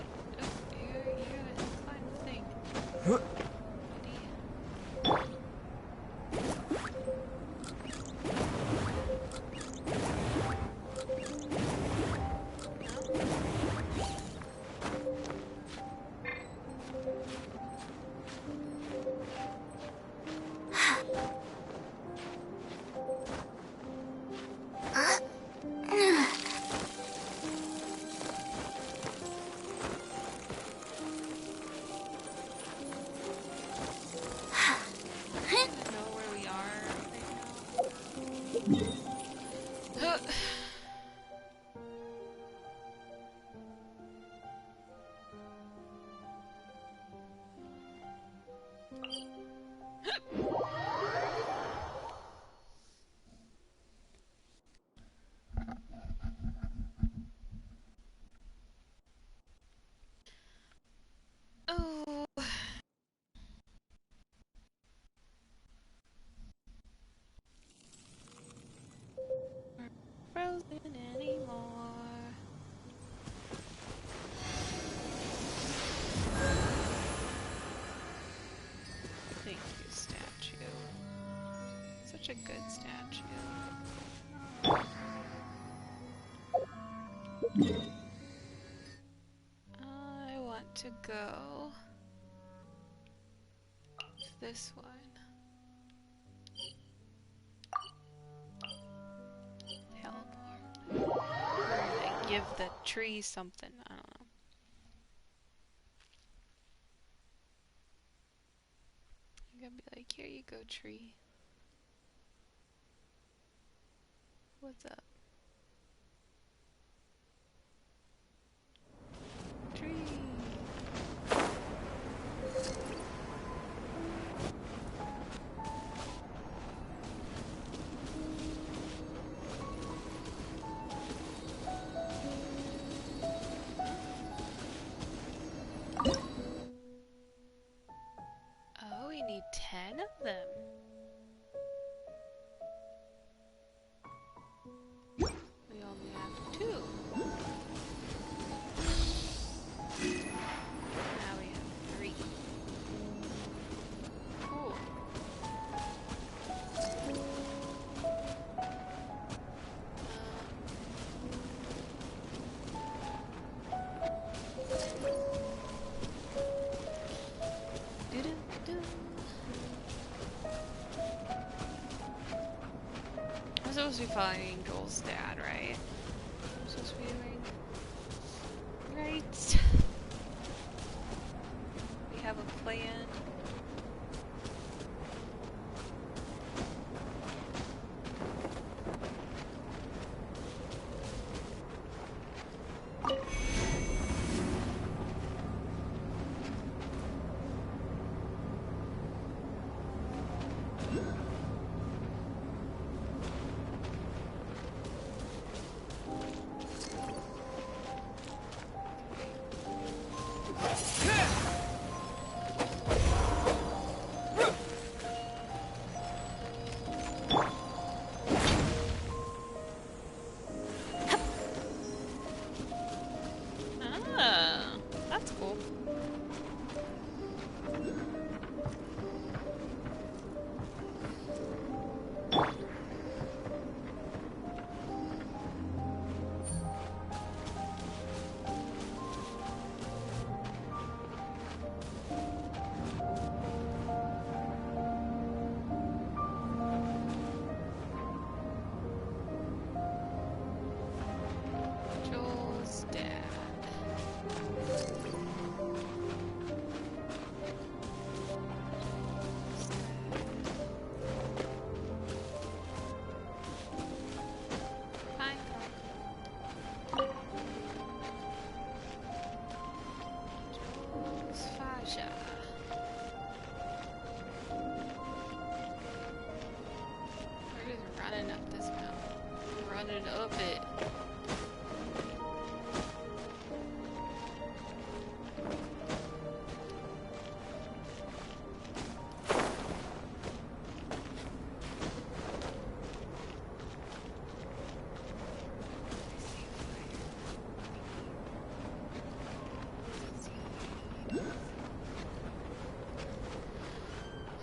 You gotta climb the thing. Idiot. Know where we are right now. Oh. Frozen anymore. Thank you, statue. Such a good statue. I want to go to this one. Teleport. Or I give the tree something. I don't know. I'm gonna be like, here you go, tree. What's up? Tree. Oh, we need 10 of them. We only have 2. Now we have 3. Cool. Doo-doo-doo. I'm supposed to be following Joel's dad, right? I'm supposed to be doing... Right. We have a plan. running up it.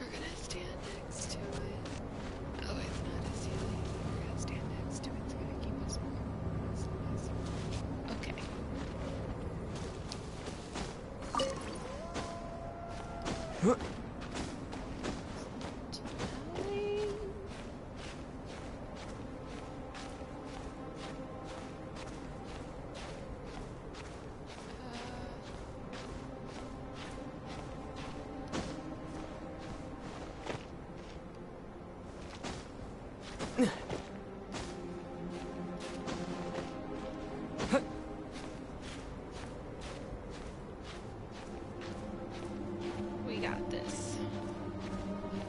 We're gonna stand next to it. Oh, it's not a ceiling. We're gonna stand next to it. It's gonna keep us warm. Okay. We got this.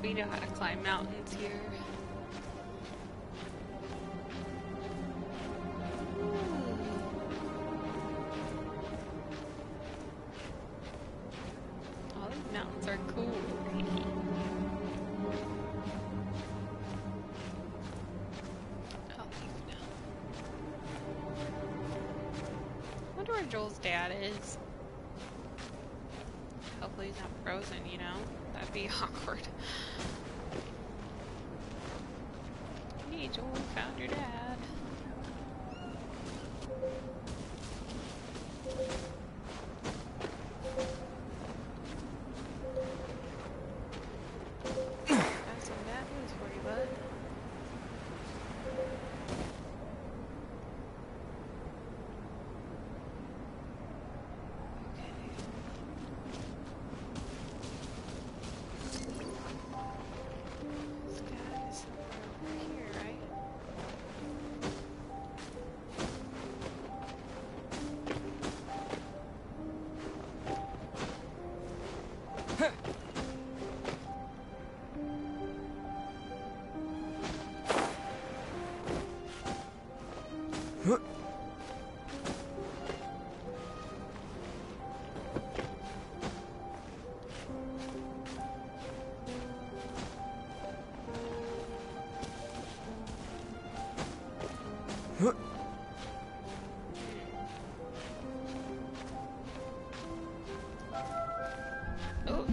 We know how to climb mountains here. All these mountains are cool. I'll leave now. I wonder where Joel's dad is. Hopefully he's not frozen, you know? That'd be awkward. Hey Joel, found your dad. Got some bad news for you, bud. This guy is somewhere over here, right? Oh.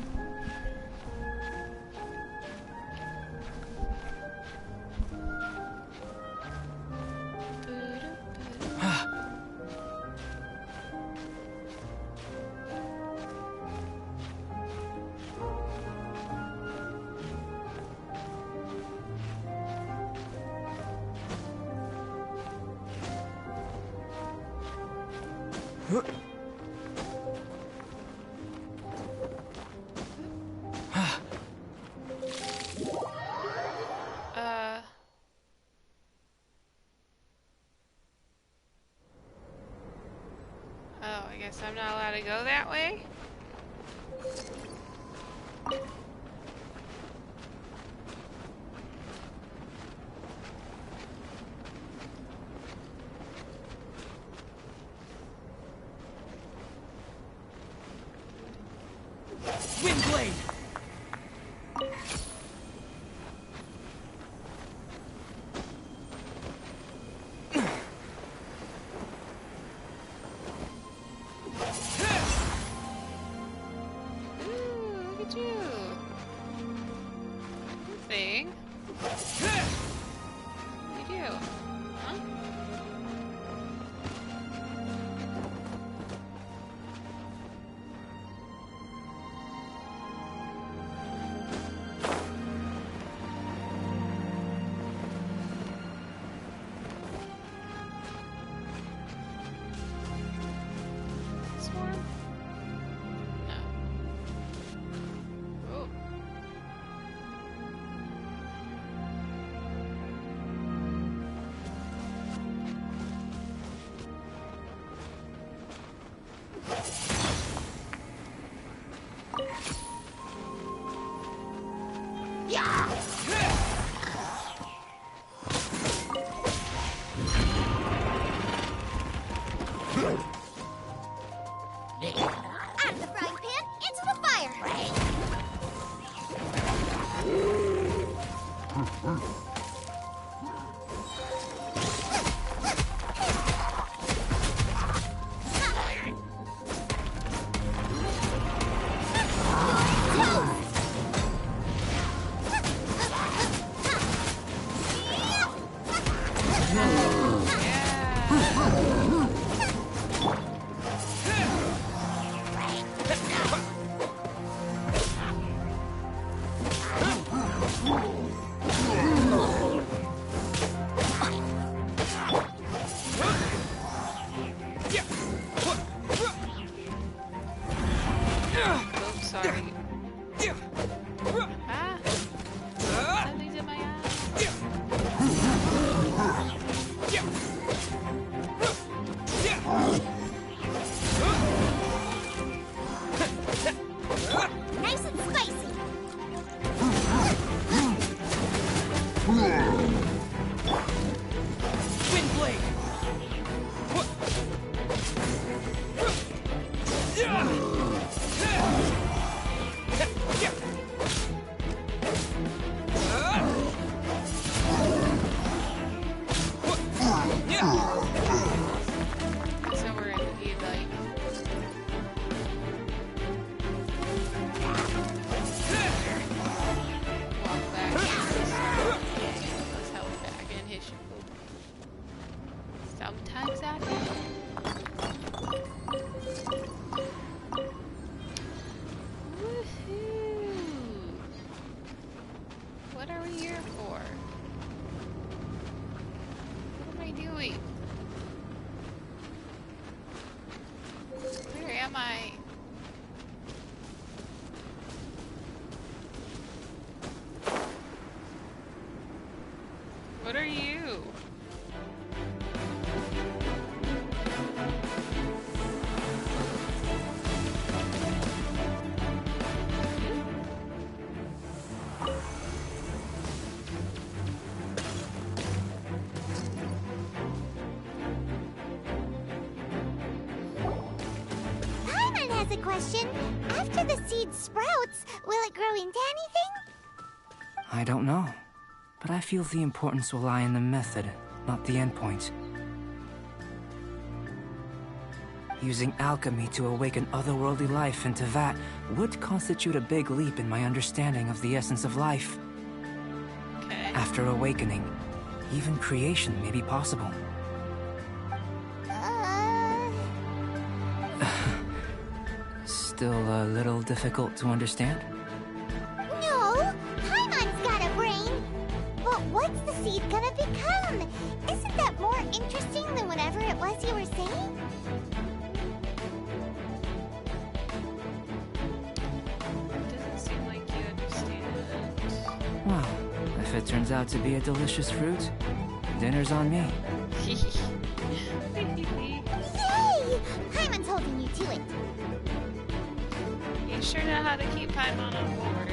Oh, I guess I'm not allowed to go that way? Windblade! Ooh, look at you. Good thing. What do you do? Huh? This one? No. Oh. Oops, sorry. Ah! Something's in my eye. Nice and spicy. Wind blade! So we're in the like. Walk back. Let's help back and hit you. Sometimes that Woohoo! What are we here for? What am I doing? Where am I? What are you? Paimon has a question. After the seed sprouts, will it grow into anything? I don't know, but I feel the importance will lie in the method, not the endpoint. Using alchemy to awaken otherworldly life into that would constitute a big leap in my understanding of the essence of life. Okay. After awakening, even creation may be possible. Still a little difficult to understand? No, Paimon's got a brain. But what's the seed gonna become? Isn't that more interesting than whatever it was you were saying? Doesn't seem like you understand. Well, if it turns out to be a delicious fruit, dinner's on me. Yay! Paimon's holding you to it. You sure know how to keep Paimon on board.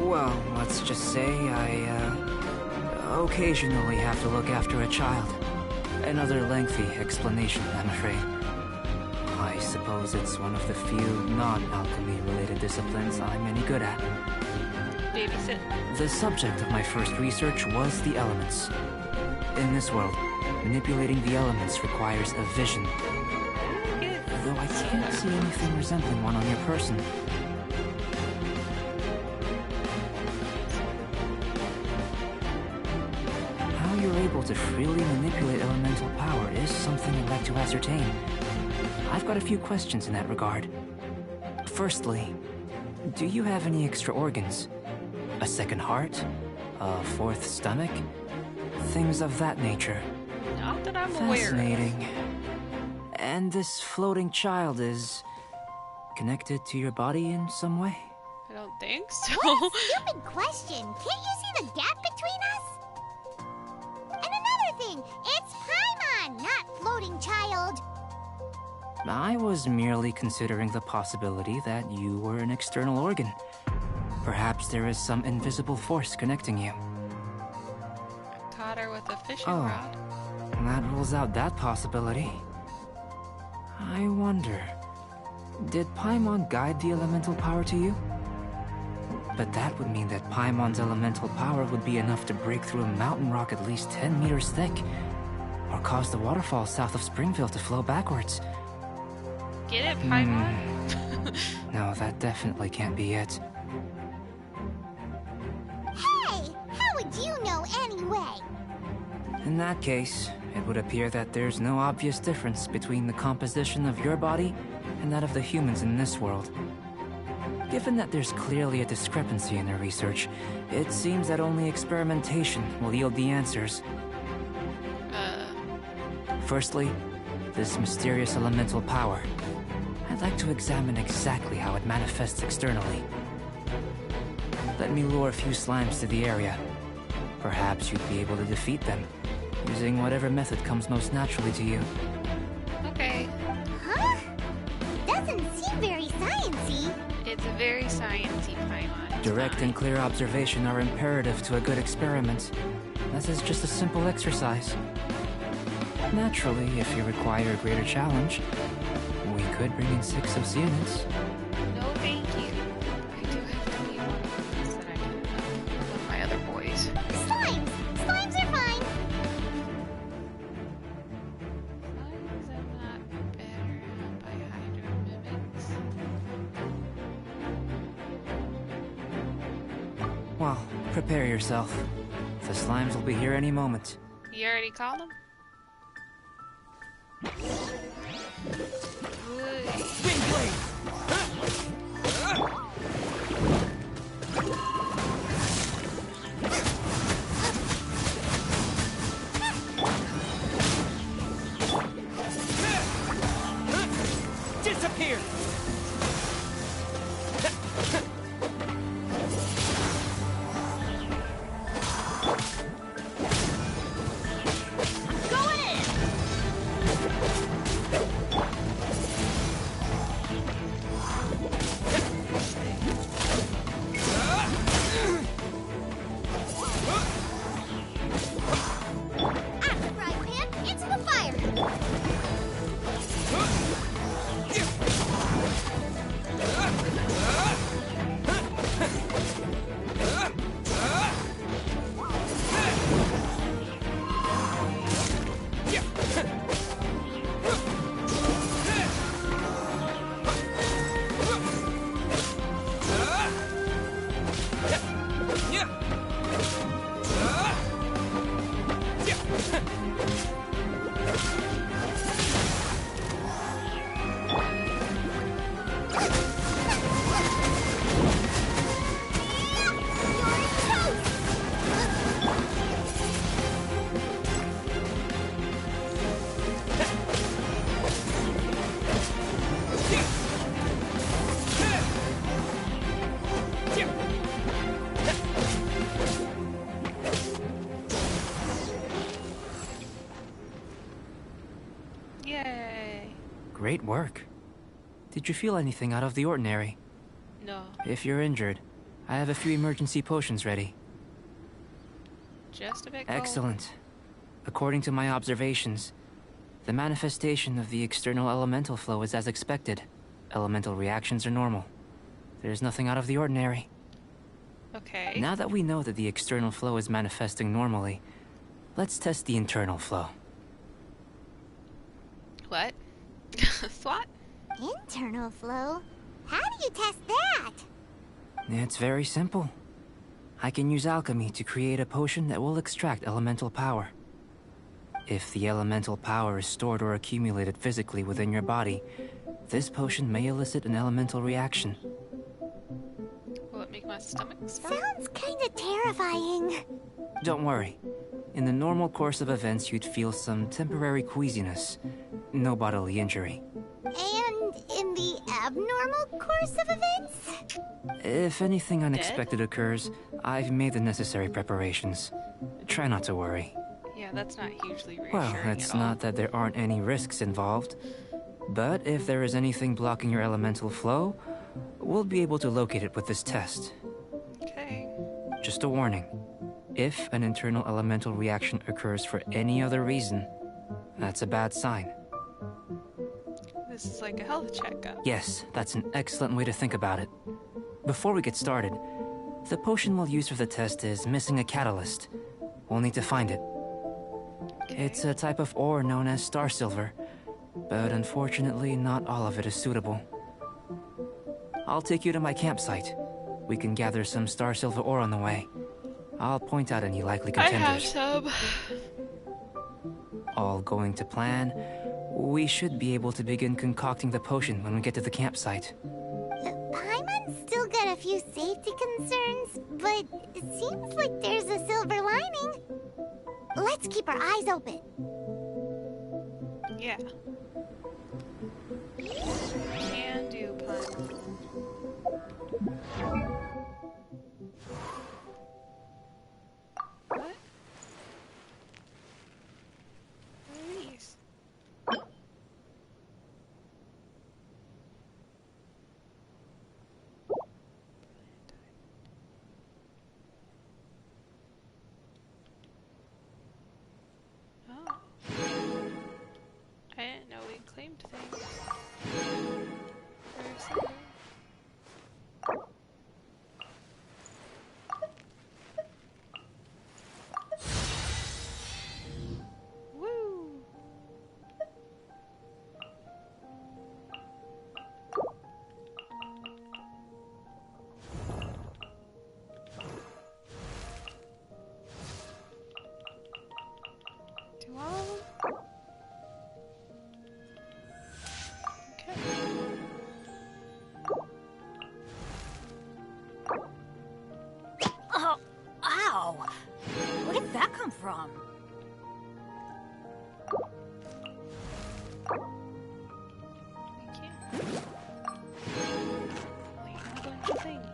Well, let's just say I, occasionally have to look after a child. Another lengthy explanation, I'm afraid. I suppose it's one of the few non-alchemy-related disciplines I'm any good at. Babysit. The subject of my first research was the elements. In this world, manipulating the elements requires a vision. Though I can't see anything resembling one on your person. How you're able to freely manipulate elemental power is something I'd like to ascertain. I've got a few questions in that regard. Firstly, do you have any extra organs? A second heart? A fourth stomach? Things of that nature. Not that I'm aware of. Fascinating. And this floating child is connected to your body in some way? I don't think so. Stupid question. Can't you see the gap between us? And another thing, it's Paimon, not floating child. I was merely considering the possibility that you were an external organ. Perhaps there is some invisible force connecting you. Caught her with a fishing Oh. rod. That rules out that possibility. I wonder, did Paimon guide the elemental power to you? But that would mean that Paimon's elemental power would be enough to break through a mountain rock at least 10 meters thick, or cause the waterfall south of Springfield to flow backwards. Get it, Paimon? No, that definitely can't be it. Hey! How would you know anyway? In that case, it would appear that there's no obvious difference between the composition of your body and that of the humans in this world. Given that there's clearly a discrepancy in their research, it seems that only experimentation will yield the answers. Firstly, this mysterious elemental power. I'd like to examine exactly how it manifests externally. Let me lure a few slimes to the area. Perhaps you'd be able to defeat them, using whatever method comes most naturally to you. Okay. Huh? Doesn't seem very sciencey. It's a very sciencey Paimon. It's Direct fine. and clear observation are imperative to a good experiment. This is just a simple exercise. Naturally, if you require a greater challenge, we could bring in 6 Oceanids. No, thank you. I do have to be one of those that I can with my other boys. Slimes! Slimes are fine! Slimes are not better by hydro mimics. Well, prepare yourself. The slimes will be here any moment. You already called them? Disappear! At the frying pan, into the fire! Yay. Great work. Did you feel anything out of the ordinary? No. If you're injured, I have a few emergency potions ready. Just a bit cold. Excellent. According to my observations, the manifestation of the external elemental flow is as expected. Elemental reactions are normal. There's nothing out of the ordinary. Okay. Now that we know that the external flow is manifesting normally, let's test the internal flow. What? SWAT? Internal flow? How do you test that? It's very simple. I can use alchemy to create a potion that will extract elemental power. If the elemental power is stored or accumulated physically within your body, this potion may elicit an elemental reaction. Will it make my stomach spark? Sounds kinda terrifying. Don't worry. In the normal course of events, you'd feel some temporary queasiness. No bodily injury. And in the abnormal course of events? If anything unexpected occurs, I've made the necessary preparations. Try not to worry. Yeah, that's not hugely reassuring Well, it's at all. not that there aren't any risks involved. But if there is anything blocking your elemental flow, we'll be able to locate it with this test. Okay. Just a warning. If an internal elemental reaction occurs for any other reason, that's a bad sign. This is like a health checkup. Yes, that's an excellent way to think about it. Before we get started, The potion we'll use for the test is missing a catalyst. We'll need to find it. It's a type of ore known as star silver, but unfortunately not all of it is suitable. I'll take you to my campsite. We can gather some star silver ore on the way. I'll point out any likely I contenders. have some. All going to plan, we should be able to begin concocting the potion when we get to the campsite. Paimon's still got a few safety concerns, but it seems like there's a silver lining. Let's keep our eyes open. Yeah. Can do, Paimon. What? What are these? Oh. I didn't know we claimed things. Where's the... Woo! Do all of them? Okay. Oh, ow! Where did that come from? We can't. Like a bunch of things.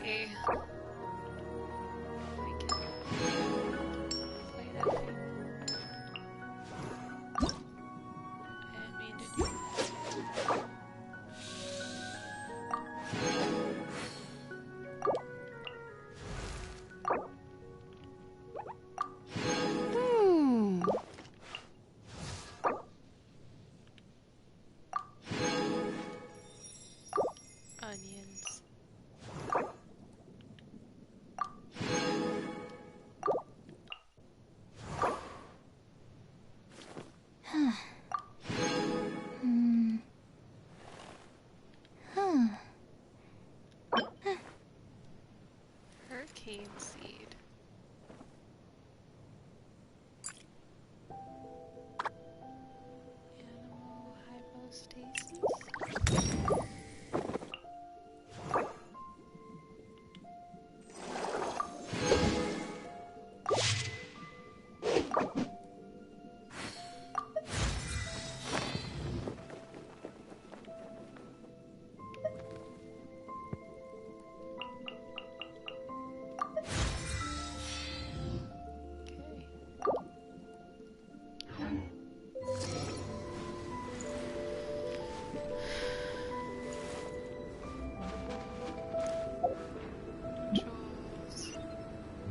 Hey. We can play that thing. I didn't mean to do that. Onions. Hurricane seed. Animal hypostasis. Jules.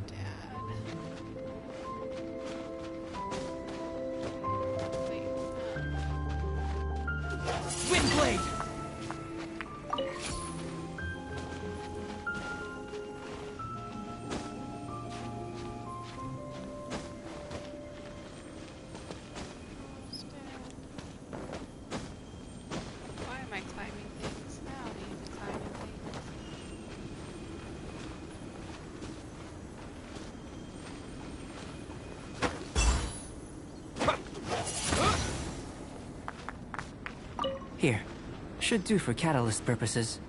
Dad. Wait, Windblade! Jules, Dad. Why am I climbing things? I don't need to climb things. Here. Should do for catalyst purposes.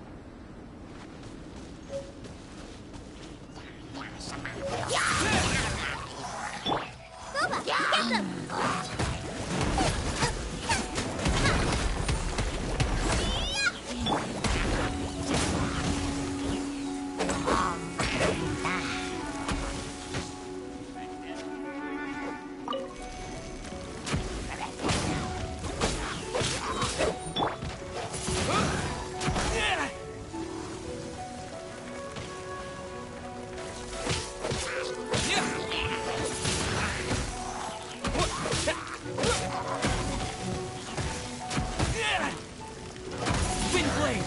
Booba, get them! Yeah! blade!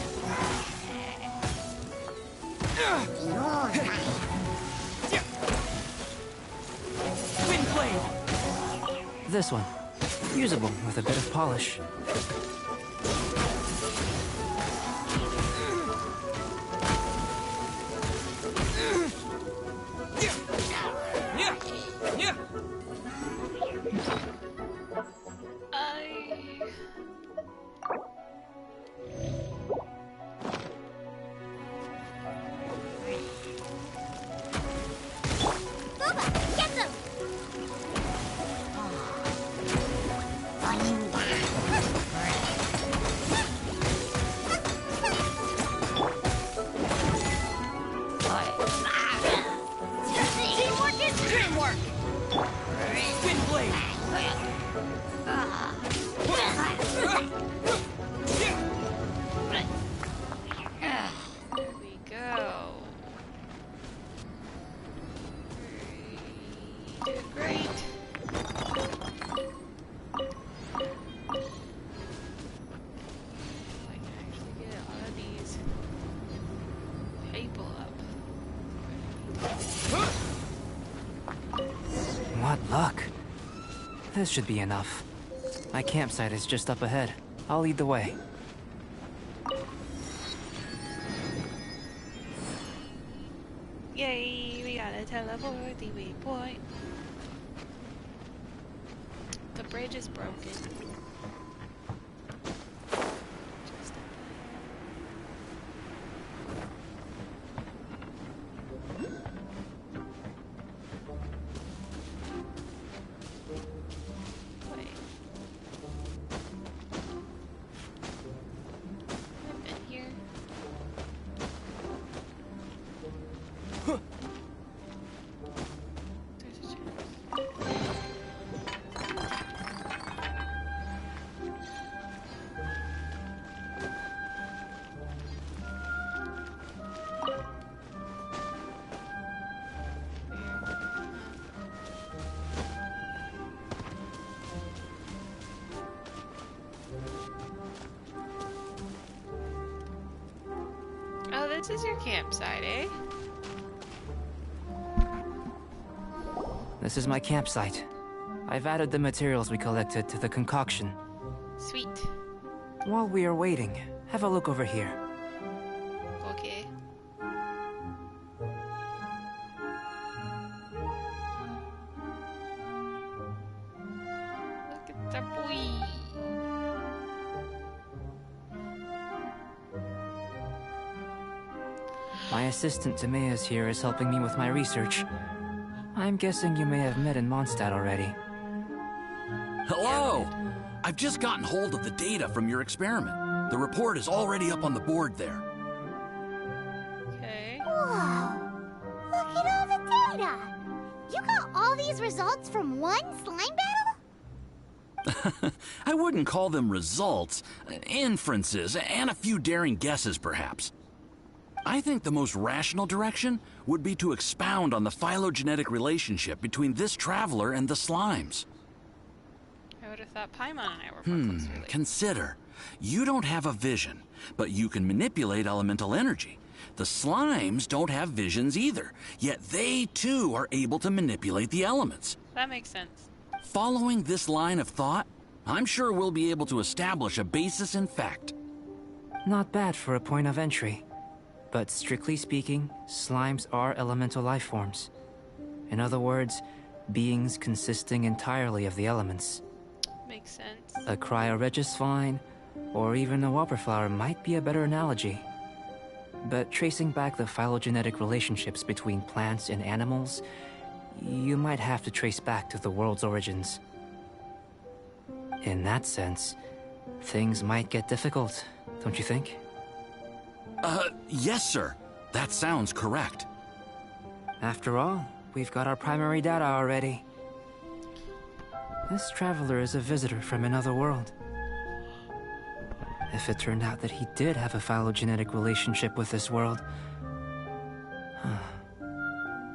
Wind blade! This one. Usable with a bit of polish. Yeah! Yeah! Booba, get them! Teamwork is dreamwork! Wind blade! There we go. You did great. I can actually get all of these people up. What luck. This should be enough. My campsite is just up ahead. I'll lead the way. Yay, we gotta teleport the waypoint. The bridge is broken. Just wait. I've been here. There's a chance. Oh, this is your campsite, eh? This is my campsite. I've added the materials we collected to the concoction. Sweet. While we are waiting, have a look over here. Okay. Look at the boy. My assistant Timaeus here is helping me with my research. I'm guessing you may have met in Mondstadt already. Hello! I've just gotten hold of the data from your experiment. The report is already up on the board there. Okay. Whoa! Look at all the data! You got all these results from one slime battle? I wouldn't call them results, inferences, and a few daring guesses, perhaps. I think the most rational direction would be to expound on the phylogenetic relationship between this traveler and the slimes. I would have thought Paimon and I were more closely related. Consider, you don't have a vision, but you can manipulate elemental energy. The slimes don't have visions either, yet they too are able to manipulate the elements. That makes sense. Following this line of thought, I'm sure we'll be able to establish a basis in fact. Not bad for a point of entry. But strictly speaking, slimes are elemental life forms. In other words, beings consisting entirely of the elements. Makes sense. A cryoregis vine, or even a wildflower might be a better analogy. But tracing back the phylogenetic relationships between plants and animals, you might have to trace back to the world's origins. In that sense, things might get difficult, don't you think? Yes, sir. That sounds correct. After all, we've got our primary data already. This traveler is a visitor from another world. If it turned out that he did have a phylogenetic relationship with this world...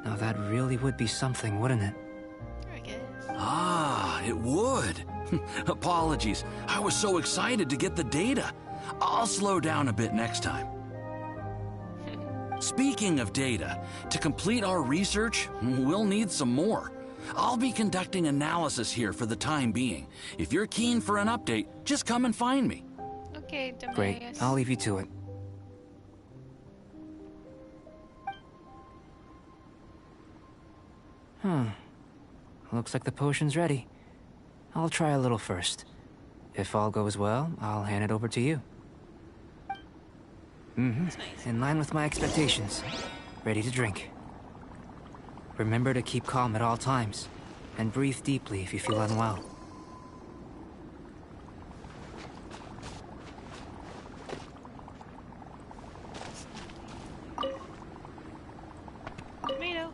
Now that really would be something, wouldn't it? I guess. Ah, it would. Apologies. I was so excited to get the data. I'll slow down a bit next time. Speaking of data, to complete our research, we'll need some more. I'll be conducting analysis here for the time being. If you're keen for an update, just come and find me. Okay, Demarius. Great, I'll leave you to it. Looks like the potion's ready. I'll try a little first. If all goes well, I'll hand it over to you. That's nice. In line with my expectations. Ready to drink. Remember to keep calm at all times, and breathe deeply if you feel unwell. Tomato.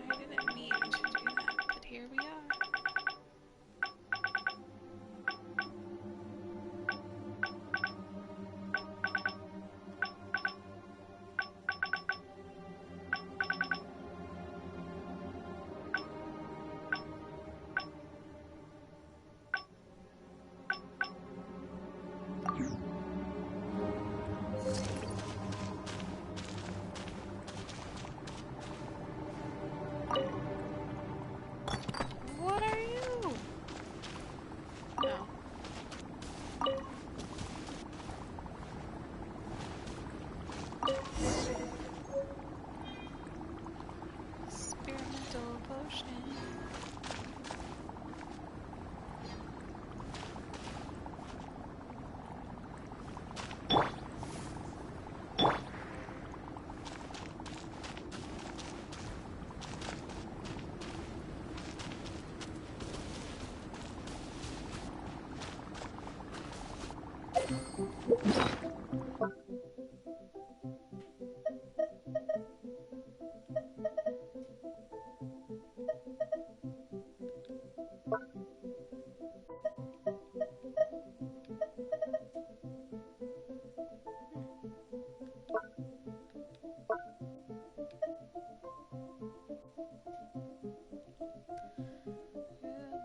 I didn't mean to do that, but here we are. What are you? No. Experimental potion.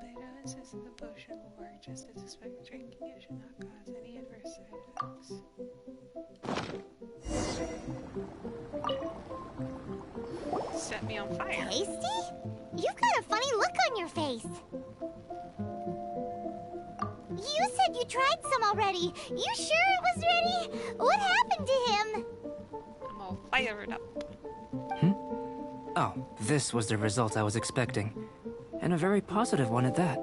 Beta insists that the potion will work just as expected. Drinking it should not cause any adverse side effects. Set me on fire. Tasty? You've got a funny look on your face. You said you tried some already. You sure it was ready? What happened to him? I'm all fired up. Oh, this was the result I was expecting. And a very positive one at that.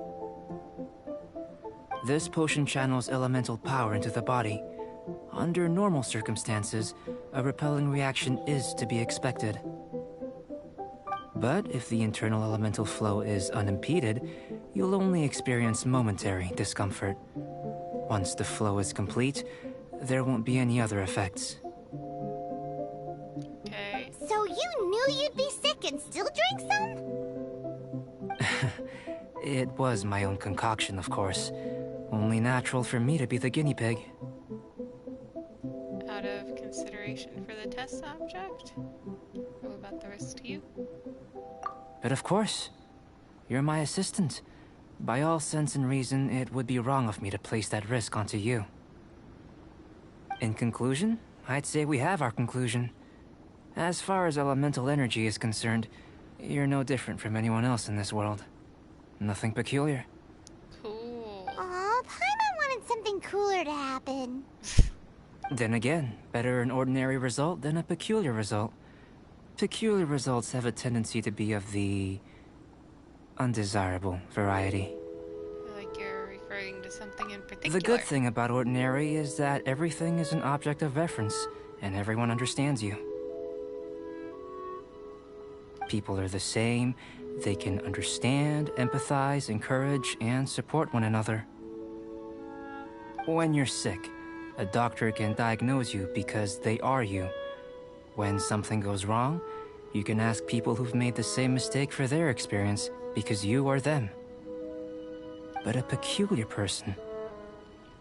This potion channels elemental power into the body. Under normal circumstances, a repelling reaction is to be expected. But if the internal elemental flow is unimpeded, you'll only experience momentary discomfort. Once the flow is complete, there won't be any other effects. Okay. So you knew you'd be sick and still drink some? It was my own concoction, of course. Only natural for me to be the guinea pig. Out of consideration for the test subject? What about the rest of you? But of course, you're my assistant. By all sense and reason, it would be wrong of me to place that risk onto you. In conclusion, I'd say we have our conclusion. As far as elemental energy is concerned, you're no different from anyone else in this world. Nothing peculiar. Cool. Aw, Paimon wanted something cooler to happen. Then again, better an ordinary result than a peculiar result. Peculiar results have a tendency to be of the undesirable variety. I feel like you're referring to something in particular. The good thing about ordinary is that everything is an object of reference, and everyone understands you. People are the same. They can understand, empathize, encourage, and support one another. When you're sick, a doctor can diagnose you because they are you. When something goes wrong, you can ask people who've made the same mistake for their experience because you are them. but a peculiar person.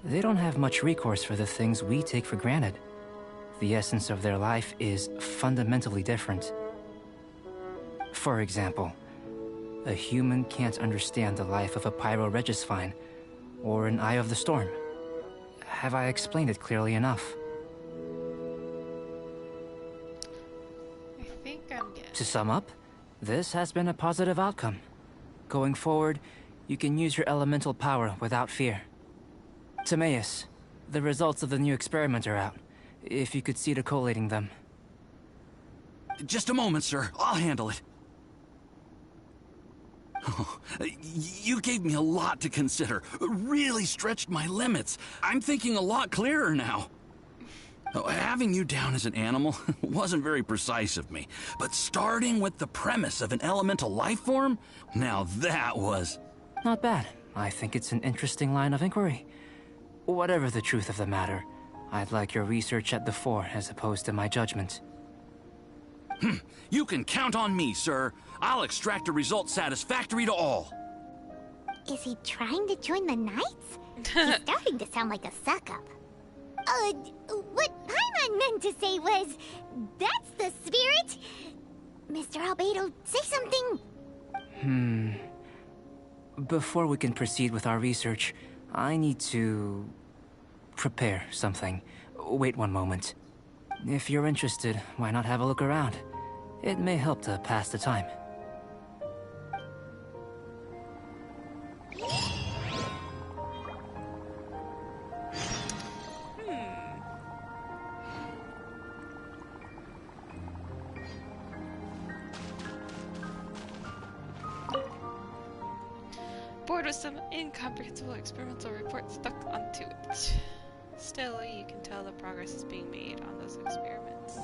They don't have much recourse for the things we take for granted. The essence of their life is fundamentally different. For example, a human can't understand the life of a pyroregisvine or an Eye of the Storm. Have I explained it clearly enough? I think I'm getting. To sum up, this has been a positive outcome. Going forward, you can use your elemental power without fear. Timaeus, the results of the new experiment are out. If you could see to collating them. Just a moment, sir. I'll handle it. Oh, you gave me a lot to consider. Really stretched my limits. I'm thinking a lot clearer now. Oh, having you down as an animal wasn't very precise of me, but starting with the premise of an elemental life form, now that was... Not bad. I think it's an interesting line of inquiry. Whatever the truth of the matter, I'd like your research at the fore as opposed to my judgment. You can count on me, sir. I'll extract a result satisfactory to all. Is he trying to join the Knights? He's starting to sound like a suck-up. What Paimon meant to say was, that's the spirit! Mr. Albedo, say something! Before we can proceed with our research, I need to... prepare something. Wait one moment. If you're interested, why not have a look around? It may help to pass the time. Bored with some incomprehensible experimental report stuck onto it. Still, you can tell the progress is being made on those experiments.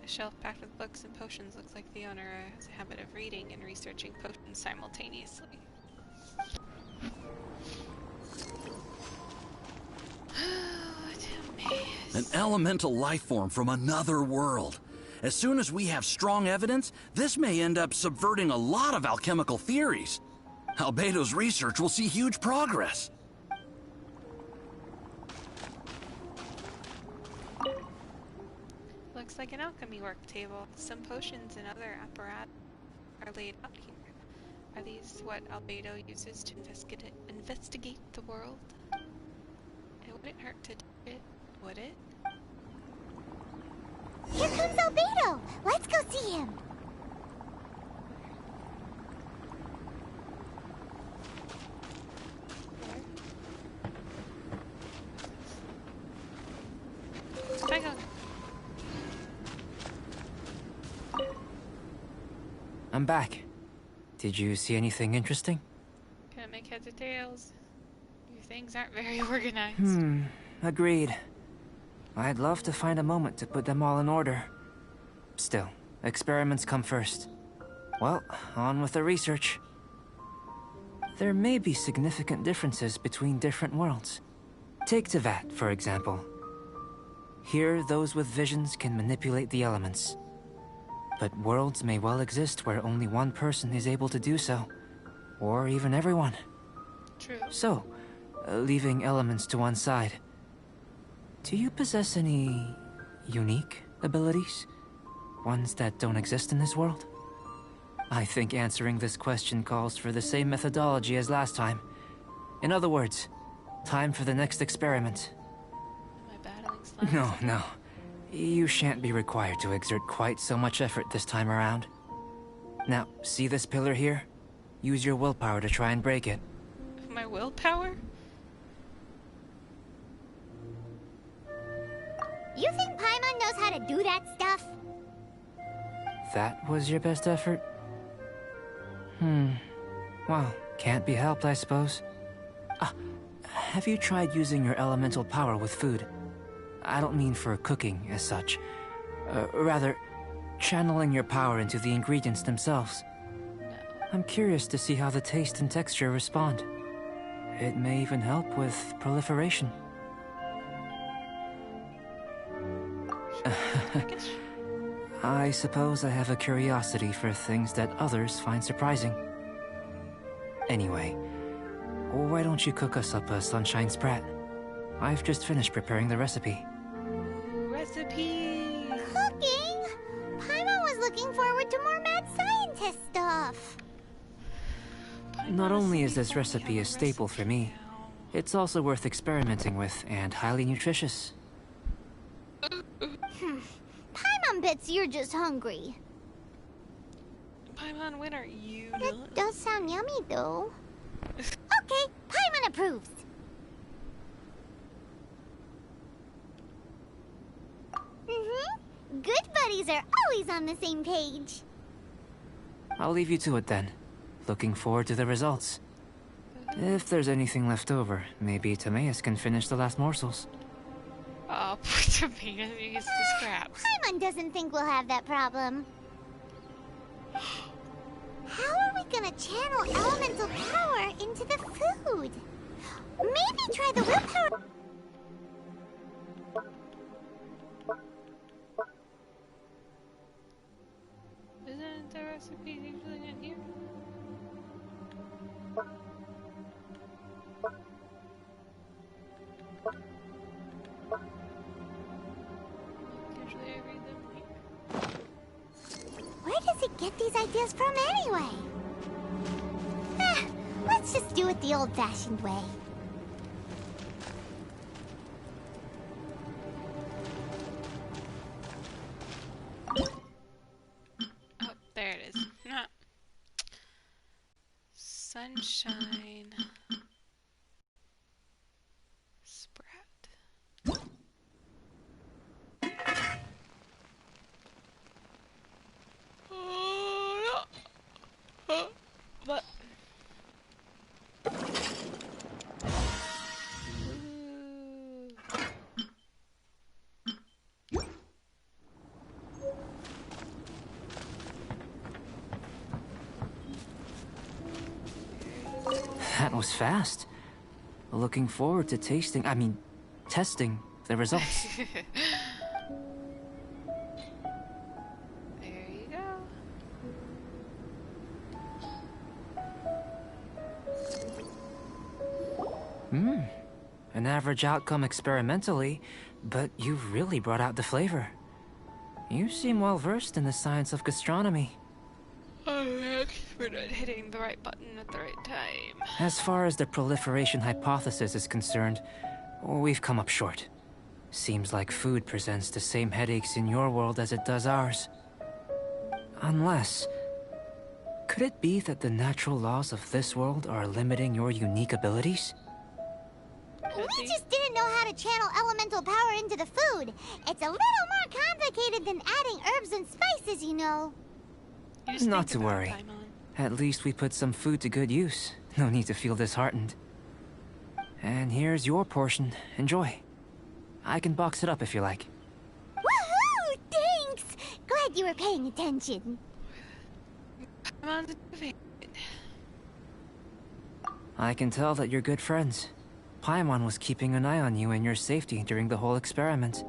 A shelf packed with books and potions looks like the owner has a habit of reading and researching potions simultaneously. An elemental life form from another world. As soon as we have strong evidence, this may end up subverting a lot of alchemical theories. Albedo's research will see huge progress. Looks like an alchemy work table. Some potions and other apparatus are laid out here. Are these what Albedo uses to investigate the world? It wouldn't hurt to do it, would it? Here comes Albedo! Let's go see him! Hang on. I'm back. Did you see anything interesting? Can't make heads or tails. Your things aren't very organized. Agreed. I'd love to find a moment to put them all in order. Still, experiments come first. Well, on with the research. There may be significant differences between different worlds. Take Tevat, for example. Here, those with visions can manipulate the elements. But worlds may well exist where only one person is able to do so. Or even everyone. True. So, leaving elements to one side, do you possess any unique abilities? Ones that don't exist in this world? I think answering this question calls for the same methodology as last time. In other words, time for the next experiment. Am I battling slimes? No. You shan't be required to exert quite so much effort this time around. Now, see this pillar here? Use your willpower to try and break it. My willpower? You think Paimon knows how to do that stuff? That was your best effort? Well, can't be helped, I suppose. Have you tried using your elemental power with food? I don't mean for cooking, as such. Rather, channeling your power into the ingredients themselves. No. I'm curious to see how the taste and texture respond. It may even help with proliferation. I suppose I have a curiosity for things that others find surprising. Anyway, why don't you cook us up a sunshine sprat? I've just finished preparing the recipe. Recipe! Cooking? Paimon was looking forward to more mad scientist stuff. Not only is this recipe a staple for me, it's also worth experimenting with and highly nutritious. Paimon bets you're just hungry. Paimon, when are you That done? does sound yummy, though. Okay, Paimon approves. Good buddies are always on the same page. I'll leave you to it then. Looking forward to the results. If there's anything left over, maybe Timaeus can finish the last morsels. Oh, poor Timaeus, he gets the scraps. Paimon doesn't think we'll have that problem. How are we gonna channel elemental power into the food? Maybe try the willpower. Isn't the recipe usually in here? Usually I read them here. Where does he get these ideas from anyway? Let's just do it the old-fashioned way. Oh, there it is. Ah. Sunshine. Sprat. But That was fast. Looking forward to testing the results. there you go. An average outcome experimentally, but you've really brought out the flavor. You seem well versed in the science of gastronomy. I'm an expert at hitting the right button at the right time. As far as the proliferation hypothesis is concerned, we've come up short. Seems like food presents the same headaches in your world as it does ours. Unless... could it be that the natural laws of this world are limiting your unique abilities? We just didn't know how to channel elemental power into the food. It's a little more complicated than adding herbs and spices, you know. You just Not think to about worry. Paimon. At least we put some food to good use. No need to feel disheartened. And here's your portion. Enjoy. I can box it up if you like. Woohoo! Thanks! Glad you were paying attention. Paimon's a fan. I can tell that you're good friends. Paimon was keeping an eye on you and your safety during the whole experiment.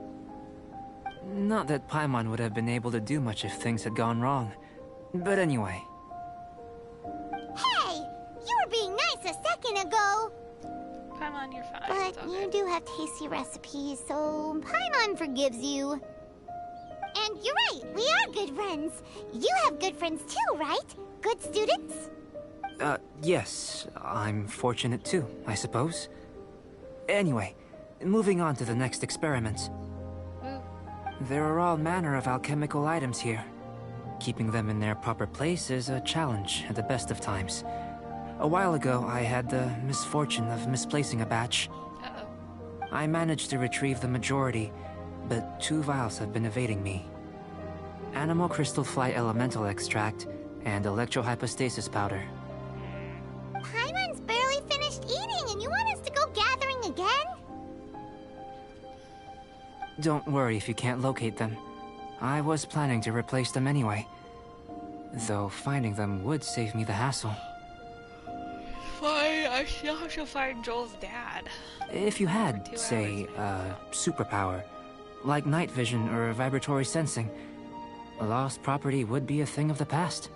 Not that Paimon would have been able to do much if things had gone wrong. But anyway. Hey! You were being nice a second ago! Paimon, you're fine. But It's all you good. do have tasty recipes, so Paimon forgives you. And you're right, we are good friends. You have good friends too, right? Good students? Yes. I'm fortunate too, I suppose. Anyway, moving on to the next experiment. Ooh. There are all manner of alchemical items here. Keeping them in their proper place is a challenge at the best of times. A while ago, I had the misfortune of misplacing a batch. Uh-oh. I managed to retrieve the majority, but 2 vials have been evading me. Animal crystal fly elemental extract and electrohypostasis powder. Paimon's barely finished eating and you want us to go gathering again? Don't worry if you can't locate them. I was planning to replace them anyway. Though finding them would save me the hassle. Fine, I still have to find Joel's dad. If you For had, 2 say, hours. superpower, like night vision or vibratory sensing, lost property would be a thing of the past.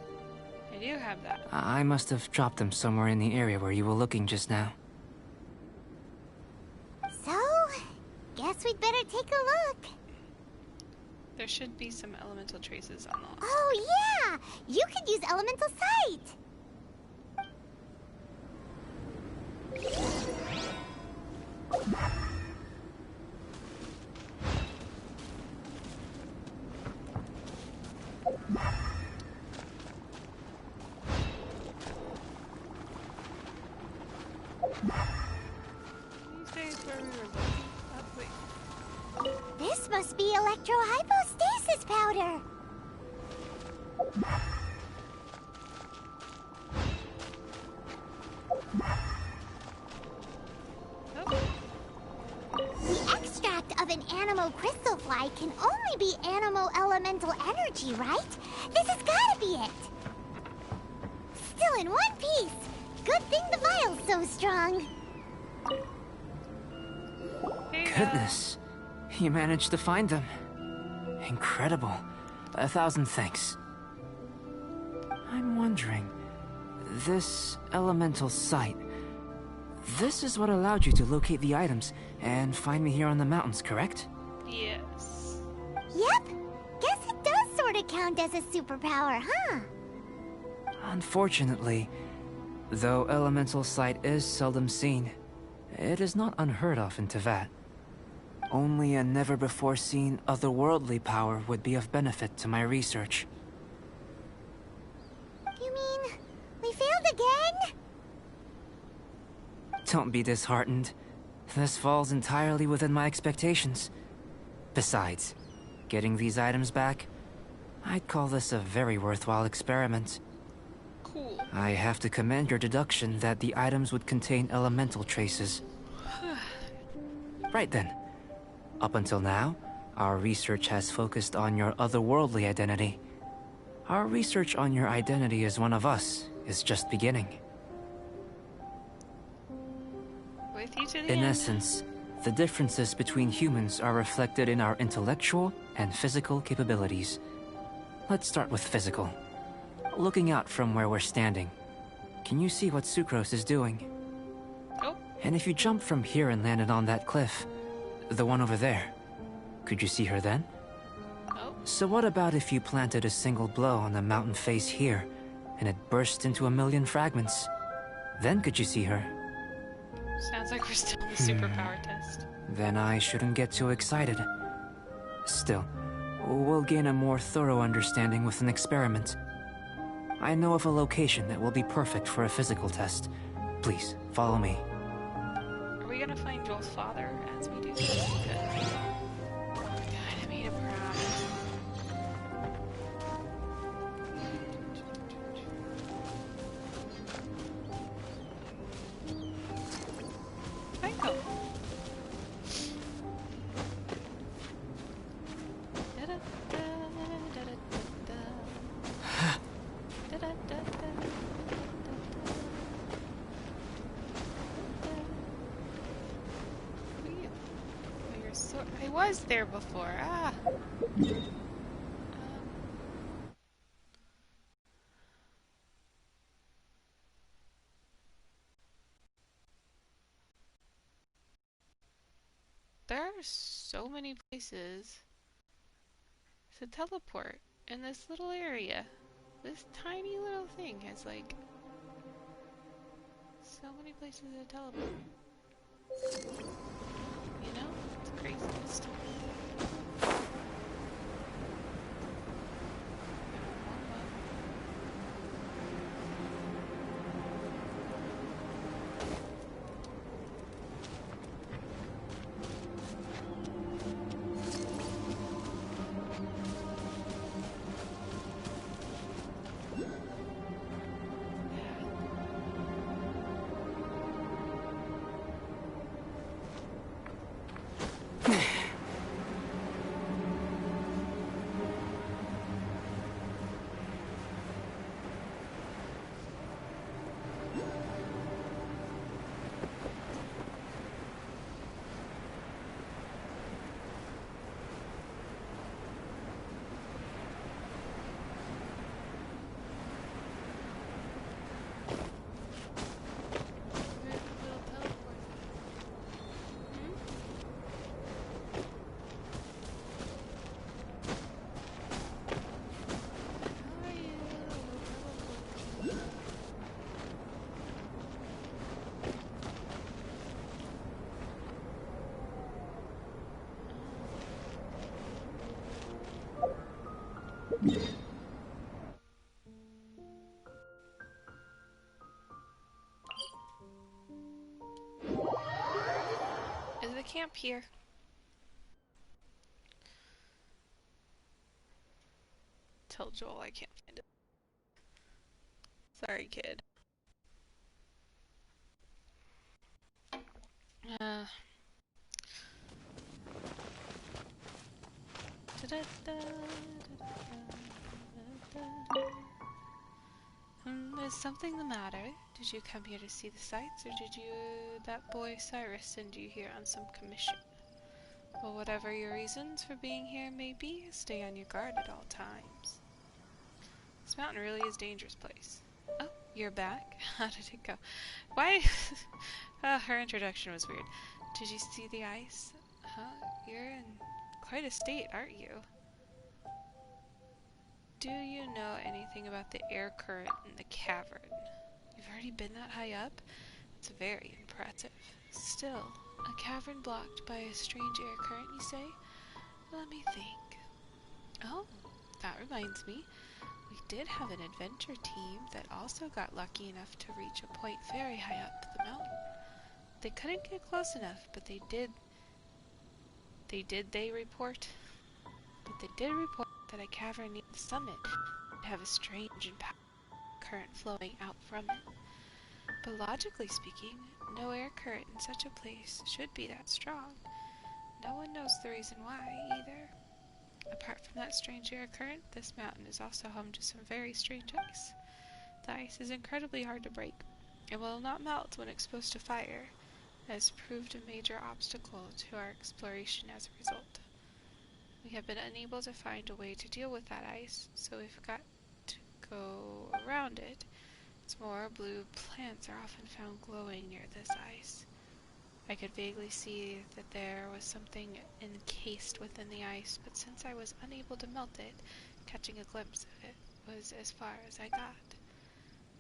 I do have that. I must have dropped them somewhere in the area where you were looking just now. So, guess we'd better take a look. There should be some elemental traces on the lost. Oh yeah! You could use elemental sight! These days where we were looking. Oh, wait. This must be electrohypostasis powder! The extract of an animo crystal fly can only be animo elemental energy, right? This has gotta be it! Still in one piece! Good thing the vial's so strong! Hey, Goodness, you managed to find them. Incredible. 1,000 thanks. I'm wondering, this elemental sight, this is what allowed you to locate the items and find me here on the mountains, correct? Yes. Yep! Guess it does sorta count as a superpower, huh? Unfortunately, though elemental sight is seldom seen, it is not unheard of in Teyvat. Only a never-before-seen otherworldly power would be of benefit to my research. You mean, we failed again? Don't be disheartened. This falls entirely within my expectations. Besides, getting these items back, I'd call this a very worthwhile experiment. Cool. I have to commend your deduction that the items would contain elemental traces. Right then. Up until now, our research has focused on your otherworldly identity. Our research on your identity as one of us is just beginning. With you to the In end. essence, the differences between humans are reflected in our intellectual and physical capabilities. Let's start with physical. Looking out from where we're standing, can you see what Sucrose is doing? Oh, And if you jumped from here and landed on that cliff, the one over there, could you see her then? oh. So what about if you planted a single blow on the mountain face here, and it burst into 1,000,000 fragments? Then could you see her? Sounds like we're still in the superpower test. Then I shouldn't get too excited. Still, we'll gain a more thorough understanding with an experiment. I know of a location that will be perfect for a physical test. Please, follow me. Are we gonna find Joel's father as we do this? Good. God, I made a promise. I go. I was there before. Ah. There are so many places to teleport in this little area. This tiny little thing has like so many places to teleport. You know? It's crazy this time. camp here. Tell Joel I can't find it. Sorry, kid. Is something the matter? Did you come here to see the sights, or did that boy Cyrus send you here on some commission? Well, whatever your reasons for being here may be, stay on your guard at all times. This mountain really is a dangerous place. Oh, you're back? How did it go? Why? Her introduction was weird. Did you see the ice? You're in quite a state, aren't you? Do you know anything about the air current in the cavern? You've already been that high up? It's very impressive. Still, a cavern blocked by a strange air current, you say? Let me think. Oh, that reminds me. We did have an adventure team that also got lucky enough to reach a point very high up the mountain. They couldn't get close enough, but they did report that a cavern near the summit would have a strange and powerful current flowing out from it. But logically speaking, no air current in such a place should be that strong. No one knows the reason why, either. Apart from that strange air current, this mountain is also home to some very strange ice. The ice is incredibly hard to break, and will not melt when exposed to fire. It has proved a major obstacle to our exploration as a result. We have been unable to find a way to deal with that ice, so we've got to go around it. What's more, blue plants are often found glowing near this ice. I could vaguely see that there was something encased within the ice, but since I was unable to melt it, catching a glimpse of it was as far as I got.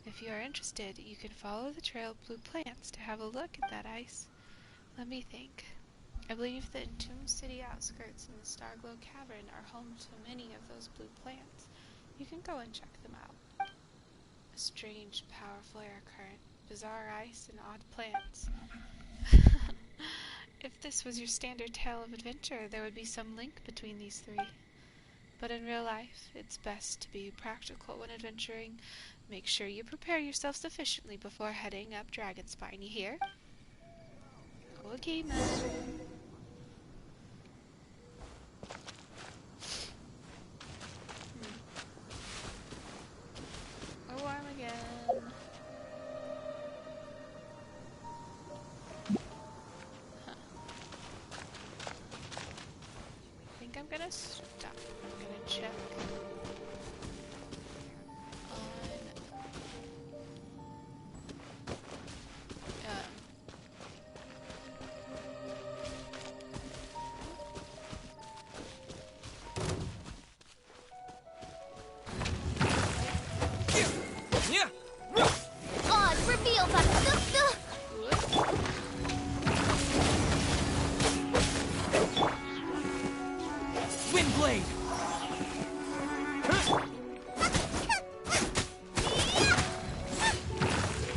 If you are interested, you can follow the trail of blue plants to have a look at that ice. Let me think. I believe the Entombed City outskirts and the Starglow Cavern are home to many of those blue plants. You can go and check them out. A strange, powerful air current, bizarre ice, and odd plants. If this was your standard tale of adventure, there would be some link between these three. But in real life, it's best to be practical when adventuring. Make sure you prepare yourself sufficiently before heading up Dragonspine, you hear? Okay, man. Oh, I'm again. I think I'm gonna stop. I'm gonna check God, reveal the Windblade!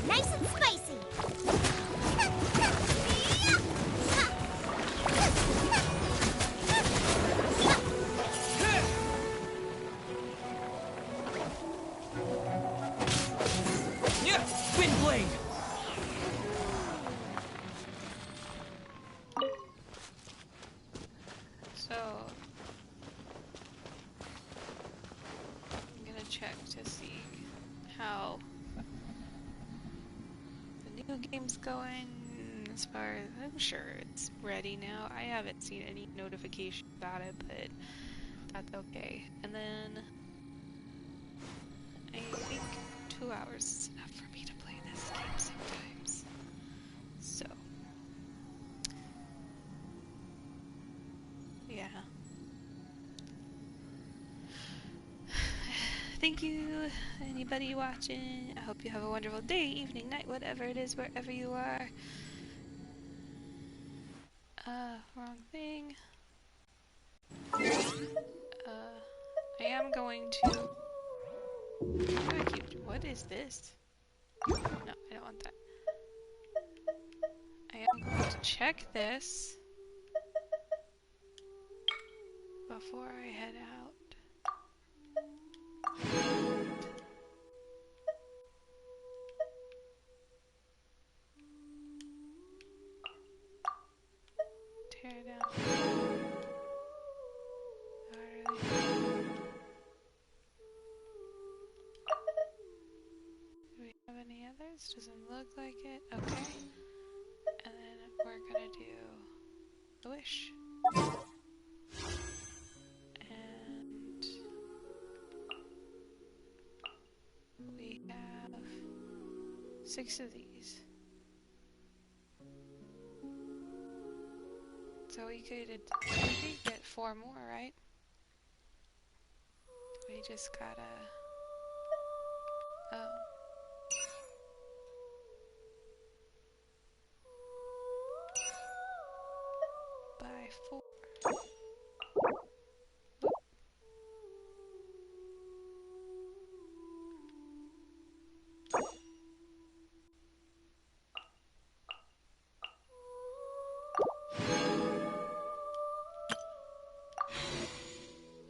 nice and spicy. Yeah! Windblade! So, I'm gonna check to see how the new game's going. As far as I'm sure it's ready now. I haven't seen any notification about it, but that's okay. And then I think 2 hours is enough for me to play this game sometimes. So, yeah. Thank you, anybody watching. I hope you have a wonderful day, evening, night, whatever it is, wherever you are. Wrong thing. I am going to... What is this? No, I don't want that. I am going to check this. before I head out. Tear down. Do we have any others? Doesn't look like it. Okay. And then we're gonna do the wish. And we have 6 of these. So we could get 4 more, right? We just gotta... Oh. By 4. Whoop.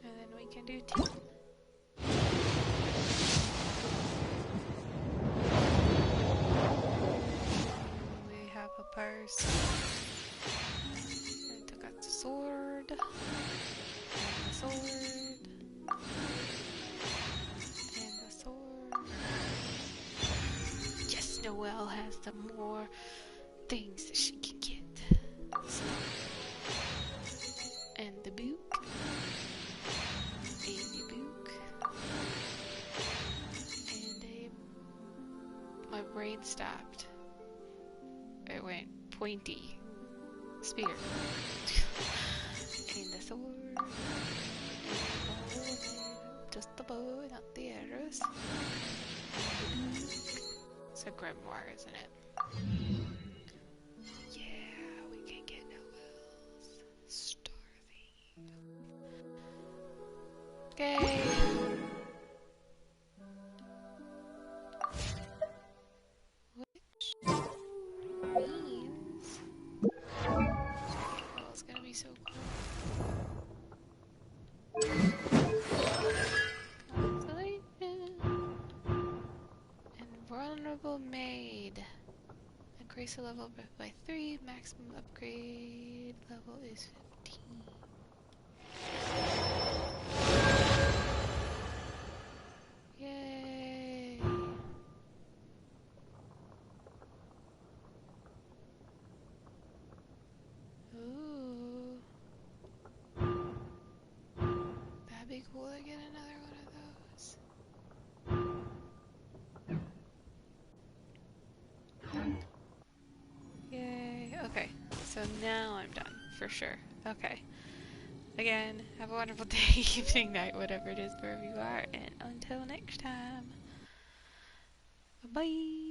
And then we can do 2. We have a purse. And took out the sword. And the sword. And the sword. Yes, Noelle has the more things that she can get. So, and the book. And the book. And my brain stopped. It went pointy. Spear. And the sword. And the bow. Just the bow, not the arrows. It's a grimoire, isn't it? Yeah, we can get Noelle's star thing. Okay. Which means oh, it's gonna be so cool. Consolation. Invulnerable Maid. Increase the level by 3. Maximum upgrade level is 15. Yay! Ooh. That'd be cool to get another one of those. Yay. Okay, so now I'm done, for sure. Okay. Again, have a wonderful day, evening, night, whatever it is, wherever you are, and until next time. Bye-bye!